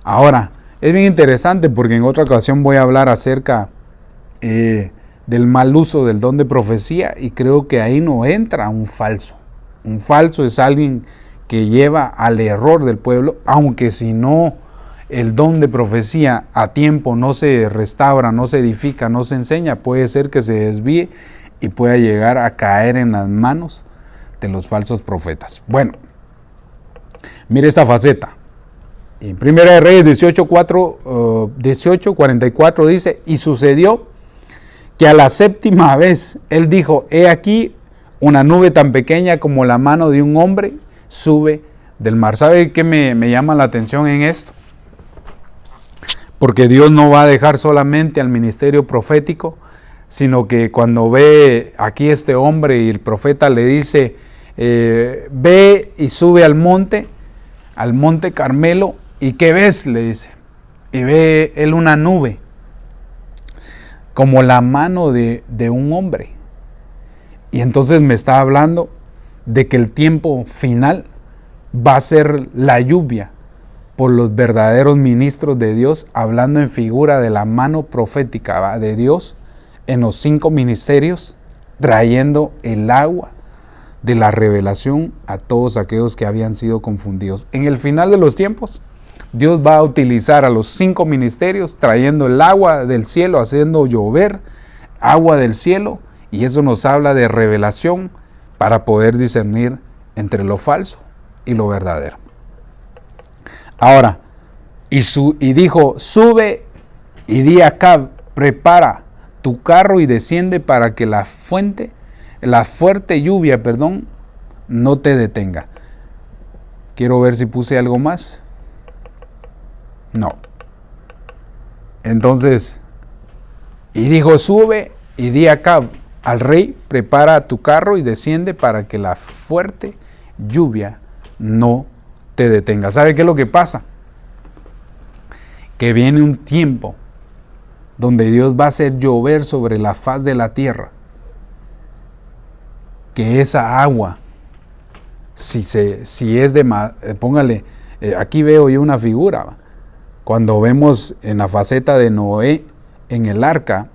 Ahora, es bien interesante porque en otra ocasión voy a hablar acerca del mal uso del don de profecía, y creo que ahí no entra un falso. Un falso es alguien que lleva al error del pueblo, aunque si no el don de profecía a tiempo no se restaura, no se edifica, no se enseña, puede ser que se desvíe y pueda llegar a caer en las manos de los falsos profetas. Bueno, mire esta faceta. En Primera de Reyes 18:44 dice: y sucedió que a la séptima vez él dijo: he aquí una nube tan pequeña como la mano de un hombre sube del mar. ¿Sabe qué me llama la atención en esto? Porque Dios no va a dejar solamente al ministerio profético, sino que cuando ve aquí este hombre y el profeta le dice, ve y sube al monte Carmelo, ¿y qué ves?, le dice. Y ve él una nube, como la mano de un hombre. Y entonces me está hablando de que el tiempo final va a ser la lluvia por los verdaderos ministros de Dios, hablando en figura de la mano profética, ¿va?, de Dios en los 5 ministerios, trayendo el agua de la revelación a todos aquellos que habían sido confundidos. En el final de los tiempos, Dios va a utilizar a los 5 ministerios, trayendo el agua del cielo, haciendo llover agua del cielo, y eso nos habla de revelación para poder discernir entre lo falso y lo verdadero. Ahora, y dijo: sube y di a Acab, prepara tu carro y desciende para que la fuerte lluvia, no te detenga. Quiero ver si puse algo más. No. Entonces, y dijo: sube y di a Acab, al rey, prepara tu carro y desciende para que la fuerte lluvia no te detenga. ¿Sabe qué es lo que pasa? Que viene un tiempo donde Dios va a hacer llover sobre la faz de la tierra, que esa agua, si es de más, póngale, aquí veo yo una figura, cuando vemos en la faceta de Noé en el arca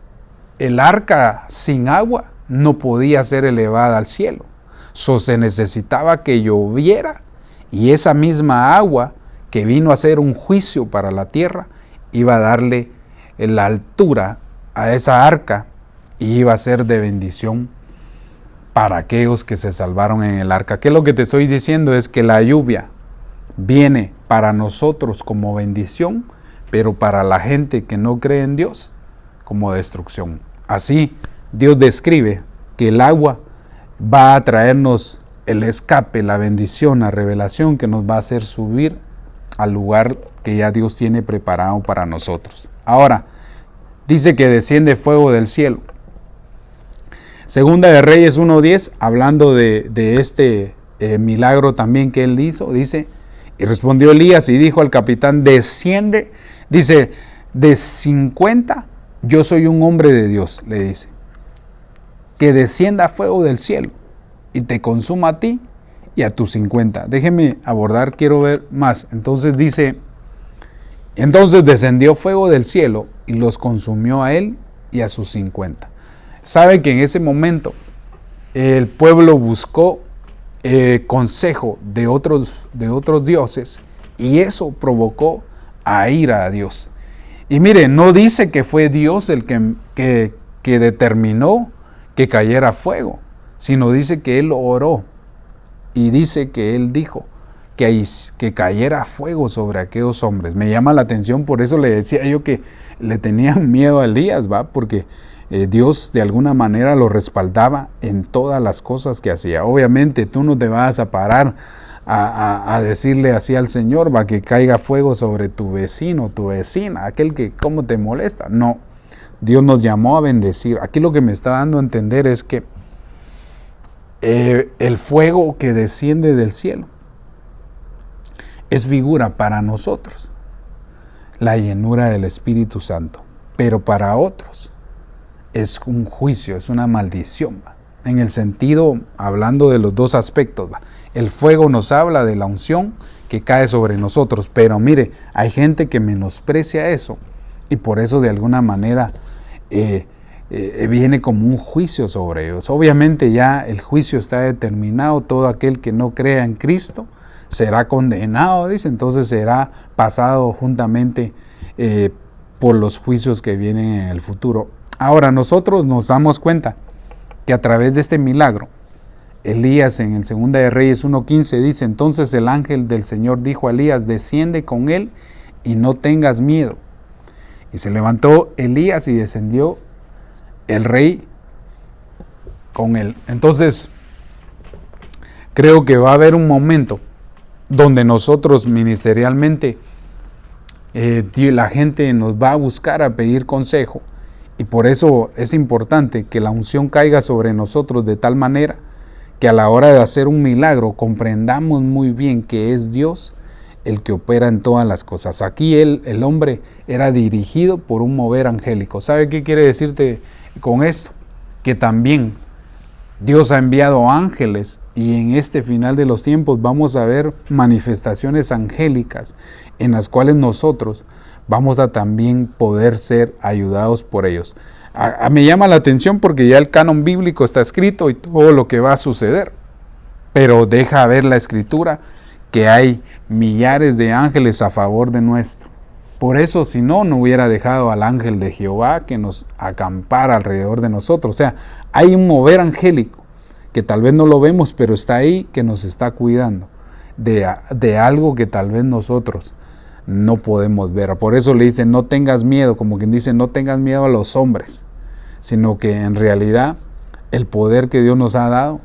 sin agua no podía ser elevada al cielo. Se necesitaba que lloviera, y esa misma agua que vino a ser un juicio para la tierra iba a darle la altura a esa arca y iba a ser de bendición para aquellos que se salvaron en el arca. ¿Qué es lo que te estoy diciendo? Es que la lluvia viene para nosotros como bendición, pero para la gente que no cree en Dios como destrucción. Así Dios describe que el agua va a traernos el escape, la bendición, la revelación que nos va a hacer subir al lugar que ya Dios tiene preparado para nosotros. Ahora, dice que desciende fuego del cielo. Segunda de Reyes 1:10, hablando de este milagro también que él hizo, dice: y respondió Elías y dijo al capitán: desciende, dice, de 50, yo soy un hombre de Dios, le dice, que descienda fuego del cielo y te consuma a ti y a tus 50. Déjeme abordar, quiero ver más. Entonces dice: entonces descendió fuego del cielo y los consumió a él y a sus 50. Sabe que en ese momento el pueblo buscó consejo de otros dioses, y eso provocó a ira a Dios. Y mire, no dice que fue Dios el que determinó que cayera fuego, sino dice que él oró, y dice que él dijo que cayera fuego sobre aquellos hombres. Me llama la atención, por eso le decía yo que le tenían miedo a Elías, porque Dios de alguna manera lo respaldaba en todas las cosas que hacía. Obviamente tú no te vas a parar a decirle así al Señor, que caiga fuego sobre tu vecino, tu vecina, aquel que cómo te molesta. No, Dios nos llamó a bendecir. Aquí lo que me está dando a entender es que el fuego que desciende del cielo es figura para nosotros. la llenura del Espíritu Santo. Pero para otros es un juicio, es una maldición. En el sentido, hablando de los dos aspectos, el fuego nos habla de la unción que cae sobre nosotros. Pero mire, hay gente que menosprecia eso y por eso de alguna manera viene como un juicio sobre ellos. Obviamente ya el juicio está determinado. Todo aquel que no crea en Cristo será condenado, dice, entonces será pasado juntamente por los juicios que vienen en el futuro. Ahora nosotros nos damos cuenta que a través de este milagro, Elías en el 2 de Reyes 1:15 dice, entonces el ángel del Señor dijo a Elías, desciende con él y no tengas miedo. Y se levantó Elías y descendió el rey con él. Entonces, creo que va a haber un momento donde nosotros ministerialmente, la gente nos va a buscar a pedir consejo. Y por eso es importante que la unción caiga sobre nosotros de tal manera que a la hora de hacer un milagro comprendamos muy bien que es Dios el que opera en todas las cosas. Aquí el hombre era dirigido por un mover angélico. ¿Sabe qué quiere decirte con esto? Que también Dios ha enviado ángeles y en este final de los tiempos vamos a ver manifestaciones angélicas en las cuales nosotros vamos a también poder ser ayudados por ellos. Me llama la atención porque ya el canon bíblico está escrito y todo lo que va a suceder, pero deja ver la escritura que hay millares de ángeles a favor de nuestro. Por eso, si no hubiera dejado al ángel de Jehová que nos acampara alrededor de nosotros. O sea, hay un mover angélico que tal vez no lo vemos, pero está ahí, que nos está cuidando de algo que tal vez nosotros no podemos ver. Por eso le dicen, no tengas miedo, como quien dice, no tengas miedo a los hombres, sino que en realidad el poder que Dios nos ha dado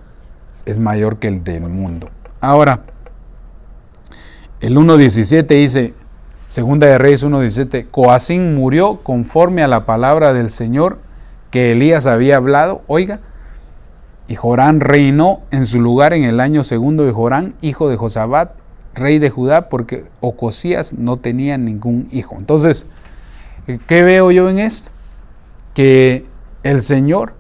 es mayor que el del mundo. Ahora, el 1:17 dice, Segunda de Reyes 1:17, Coacín murió conforme a la palabra del Señor que Elías había hablado, oiga, y Jorán reinó en su lugar en el año segundo de Jorán, hijo de Josafat, rey de Judá, porque Ocosías no tenía ningún hijo. Entonces, ¿qué veo yo en esto? Que el Señor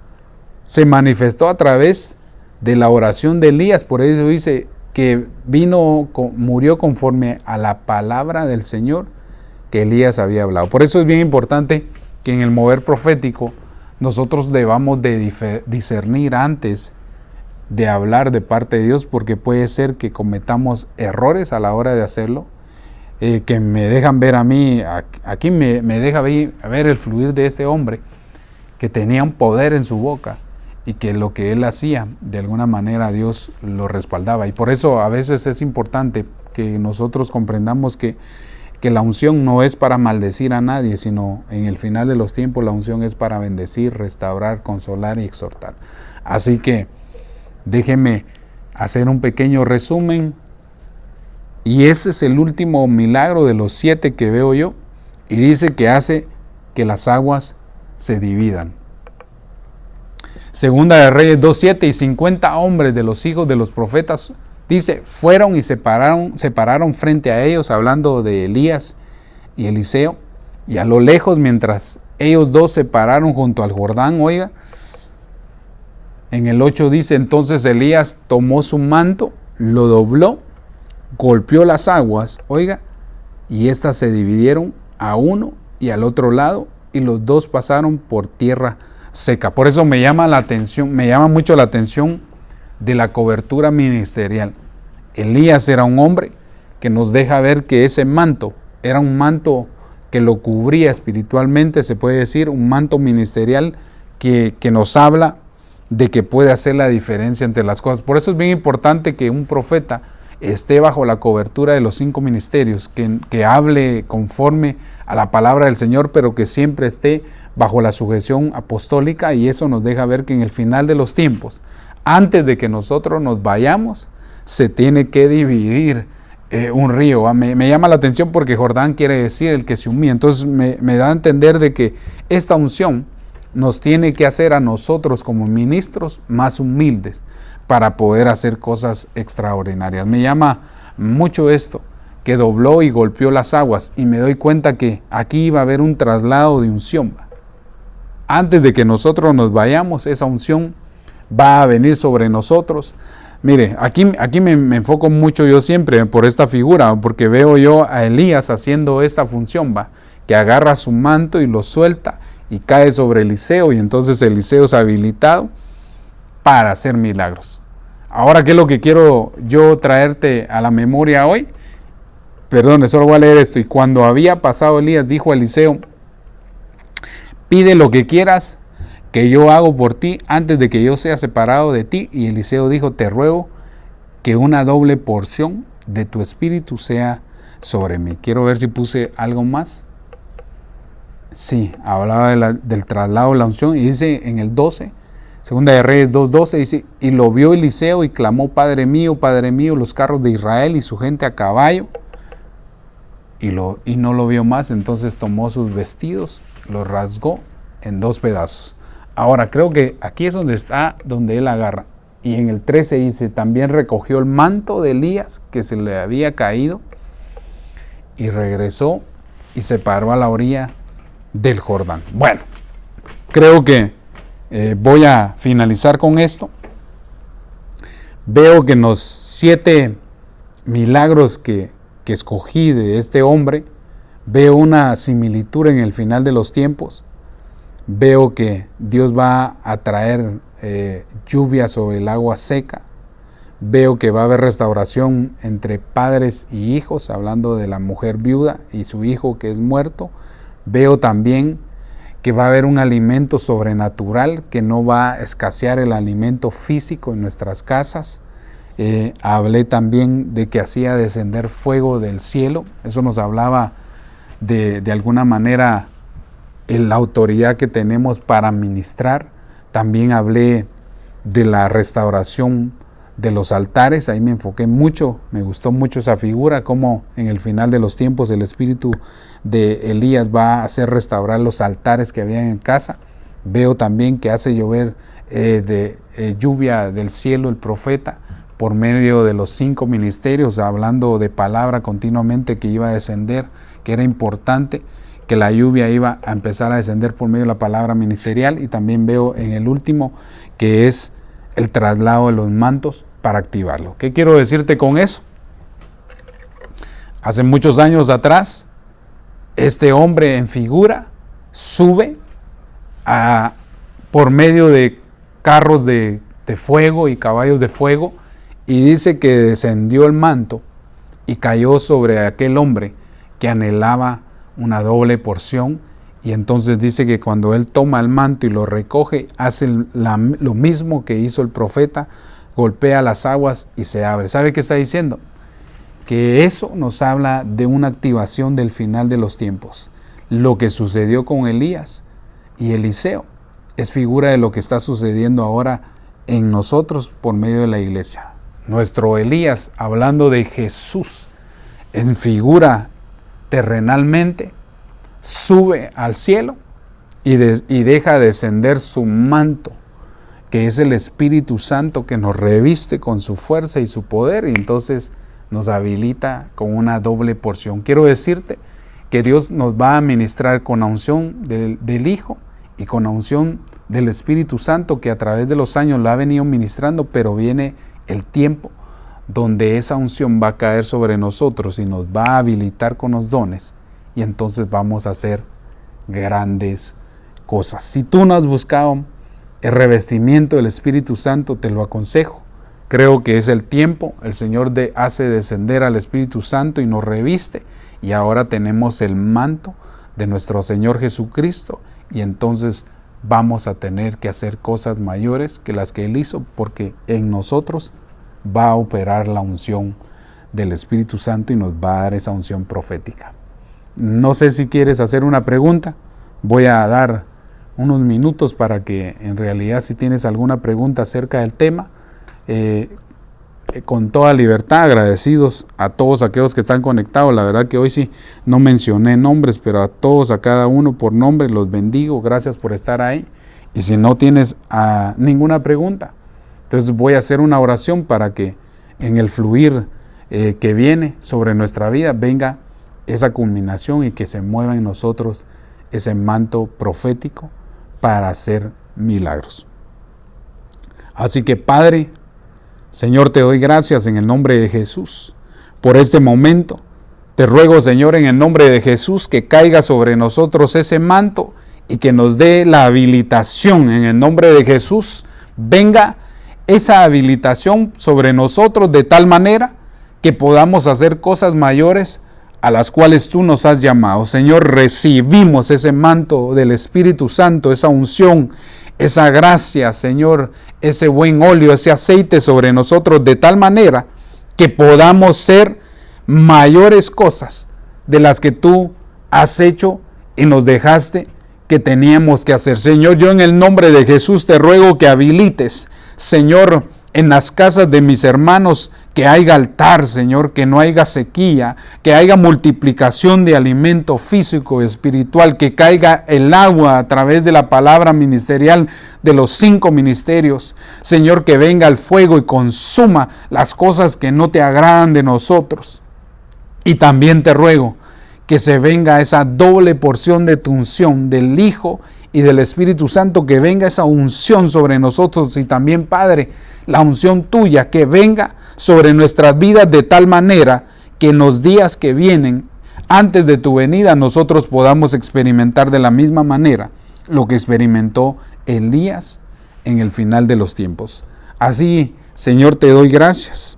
se manifestó a través de la oración de Elías, por eso dice que murió conforme a la palabra del Señor que Elías había hablado. Por eso es bien importante que en el mover profético nosotros debamos de discernir antes de hablar de parte de Dios, porque puede ser que cometamos errores a la hora de hacerlo, que me dejan ver a mí, aquí me deja ver el fluir de este hombre que tenía un poder en su boca y que lo que él hacía, de alguna manera Dios lo respaldaba. Y por eso a veces es importante que nosotros comprendamos que la unción no es para maldecir a nadie, sino en el final de los tiempos la unción es para bendecir, restaurar, consolar y exhortar. Así que déjeme hacer un pequeño resumen. Y ese es el último milagro de los 7 que veo yo. Y dice que hace que las aguas se dividan. Segunda de Reyes 2:7, y 50 hombres de los hijos de los profetas, dice, fueron y se pararon frente a ellos, hablando de Elías y Eliseo. Y a lo lejos, mientras ellos dos se pararon junto al Jordán, oiga, en el 8 dice, entonces Elías tomó su manto, lo dobló, golpeó las aguas, oiga, y éstas se dividieron a uno y al otro lado, y los dos pasaron por tierra seca. Por eso me llama mucho la atención de la cobertura ministerial. Elías era un hombre que nos deja ver que ese manto era un manto que lo cubría espiritualmente, se puede decir, un manto ministerial que nos habla de que puede hacer la diferencia entre las cosas. Por eso es bien importante que un profeta esté bajo la cobertura de los 5 ministerios, que hable conforme a la palabra del Señor, pero que siempre esté bajo la sujeción apostólica, y eso nos deja ver que en el final de los tiempos, antes de que nosotros nos vayamos, se tiene que dividir un río. Me llama la atención porque Jordán quiere decir el que se humilla. Entonces me da a entender de que esta unción nos tiene que hacer a nosotros como ministros más humildes para poder hacer cosas extraordinarias. Me llama mucho esto, que dobló y golpeó las aguas, y me doy cuenta que aquí iba a haber un traslado de unción. Antes de que nosotros nos vayamos, esa unción va a venir sobre nosotros. Mire, aquí me enfoco mucho yo siempre por esta figura, porque veo yo a Elías haciendo esta función, que agarra su manto y lo suelta y cae sobre Eliseo, y entonces Eliseo es habilitado para hacer milagros. Ahora, ¿qué es lo que quiero yo traerte a la memoria hoy? Perdón, solo voy a leer esto. Y cuando había pasado Elías, dijo a Eliseo: pide lo que quieras que yo hago por ti antes de que yo sea separado de ti. Y Eliseo dijo: te ruego que una doble porción de tu espíritu sea sobre mí. Quiero ver si puse algo más. Sí, hablaba del traslado de la unción, y dice en el 12, Segunda de Reyes 2:12, dice: y lo vio Eliseo y clamó: Padre mío, los carros de Israel y su gente a caballo. Y no lo vio más. Entonces tomó sus vestidos, los rasgó en 2 pedazos. Ahora, creo que aquí es donde él agarra. Y en el 13 dice: también recogió el manto de Elías que se le había caído, y regresó y se paró a la orilla del Jordán. Bueno, creo que voy a finalizar con esto. Veo que en los 7 milagros que escogí de este hombre, veo una similitud en el final de los tiempos. Veo que Dios va a traer lluvia sobre el agua seca. Veo que va a haber restauración entre padres y hijos, hablando de la mujer viuda y su hijo que es muerto. Veo también que va a haber un alimento sobrenatural, que no va a escasear el alimento físico en nuestras casas. Hablé también de que hacía descender fuego del cielo. Eso nos hablaba de alguna manera la autoridad que tenemos para ministrar. También hablé de la restauración de los altares. Ahí me enfoqué mucho, me gustó mucho esa figura, como en el final de los tiempos el espíritu de Elías va a hacer restaurar los altares que había en casa. Veo también que hace llover lluvia del cielo el profeta por medio de los 5 ministerios, hablando de palabra continuamente que iba a descender, que era importante, que la lluvia iba a empezar a descender por medio de la palabra ministerial. Y también veo en el último que es el traslado de los mantos para activarlo. ¿Qué quiero decirte con eso? Hace muchos años atrás, este hombre en figura sube por medio de carros de fuego y caballos de fuego, y dice que descendió el manto y cayó sobre aquel hombre que anhelaba una doble porción. Y entonces dice que cuando él toma el manto y lo recoge, hace lo mismo que hizo el profeta, golpea las aguas y se abre. ¿Sabe qué está diciendo? Que eso nos habla de una activación del final de los tiempos. Lo que sucedió con Elías y Eliseo es figura de lo que está sucediendo ahora en nosotros por medio de la iglesia. Nuestro Elías, hablando de Jesús en figura terrenalmente, sube al cielo y deja descender su manto, que es el Espíritu Santo, que nos reviste con su fuerza y su poder, y entonces nos habilita con una doble porción. Quiero decirte que Dios nos va a ministrar con la unción del Hijo y con la unción del Espíritu Santo, que a través de los años la ha venido ministrando, pero viene el tiempo donde esa unción va a caer sobre nosotros y nos va a habilitar con los dones, y entonces vamos a hacer grandes cosas. Si tú no has buscado el revestimiento del Espíritu Santo, te lo aconsejo. Creo que es el tiempo. El Señor hace descender al Espíritu Santo y nos reviste, y ahora tenemos el manto de nuestro Señor Jesucristo, y entonces vamos a tener que hacer cosas mayores que las que Él hizo, porque en nosotros va a operar la unción del Espíritu Santo y nos va a dar esa unción profética. No sé si quieres hacer una pregunta. Voy a dar unos minutos para que en realidad, si tienes alguna pregunta acerca del tema, con toda libertad, agradecidos a todos aquellos que están conectados. La verdad que hoy sí no mencioné nombres, pero a todos, a cada uno por nombre, los bendigo. Gracias por estar ahí. Y si no tienes ninguna pregunta, entonces voy a hacer una oración para que en el fluir que viene sobre nuestra vida, venga esa culminación y que se mueva en nosotros ese manto profético para hacer milagros. Así que Padre, Señor, te doy gracias en el nombre de Jesús por este momento. Te ruego, Señor, en el nombre de Jesús, que caiga sobre nosotros ese manto y que nos dé la habilitación en el nombre de Jesús. Venga esa habilitación sobre nosotros de tal manera que podamos hacer cosas mayores a las cuales tú nos has llamado. Señor, recibimos ese manto del Espíritu Santo, esa unción, esa gracia, Señor, ese buen óleo, ese aceite sobre nosotros de tal manera que podamos ser mayores cosas de las que tú has hecho y nos dejaste que teníamos que hacer. Señor, yo en el nombre de Jesús te ruego que habilites, Señor, en las casas de mis hermanos, que haya altar, Señor, que no haya sequía, que haya multiplicación de alimento físico y espiritual, que caiga el agua a través de la palabra ministerial de los 5 ministerios. Señor, que venga el fuego y consuma las cosas que no te agradan de nosotros. Y también te ruego que se venga esa doble porción de tu unción del Hijo y del Espíritu Santo, que venga esa unción sobre nosotros y también, Padre, la unción tuya, que venga sobre nuestras vidas de tal manera que en los días que vienen, antes de tu venida, nosotros podamos experimentar de la misma manera lo que experimentó Elías en el final de los tiempos. Así, Señor, te doy gracias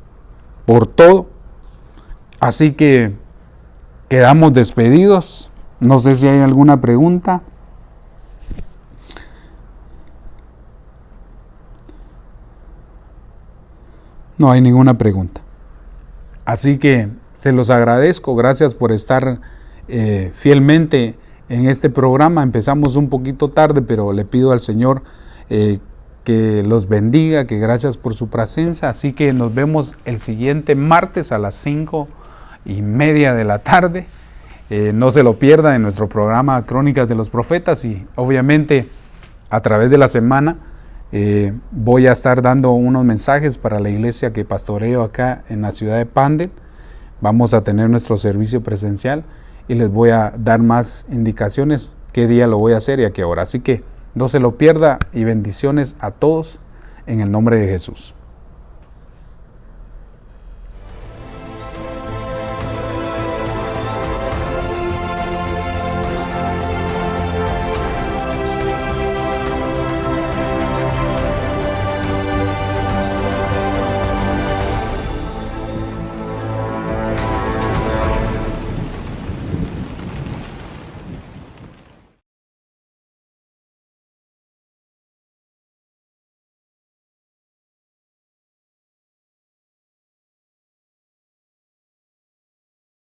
por todo. Así que quedamos despedidos. No sé si hay alguna pregunta. No hay ninguna pregunta. Así que se los agradezco. Gracias por estar fielmente en este programa. Empezamos un poquito tarde, pero le pido al Señor que los bendiga, que gracias por su presencia. Así que nos vemos el siguiente martes a las 5:30 de la tarde. No se lo pierda en nuestro programa Crónicas de los Profetas, y obviamente a través de la semana voy a estar dando unos mensajes para la iglesia que pastoreo acá en la ciudad de Pandel. Vamos a tener nuestro servicio presencial y les voy a dar más indicaciones qué día lo voy a hacer y a qué hora. Así que no se lo pierda, y bendiciones a todos en el nombre de Jesús.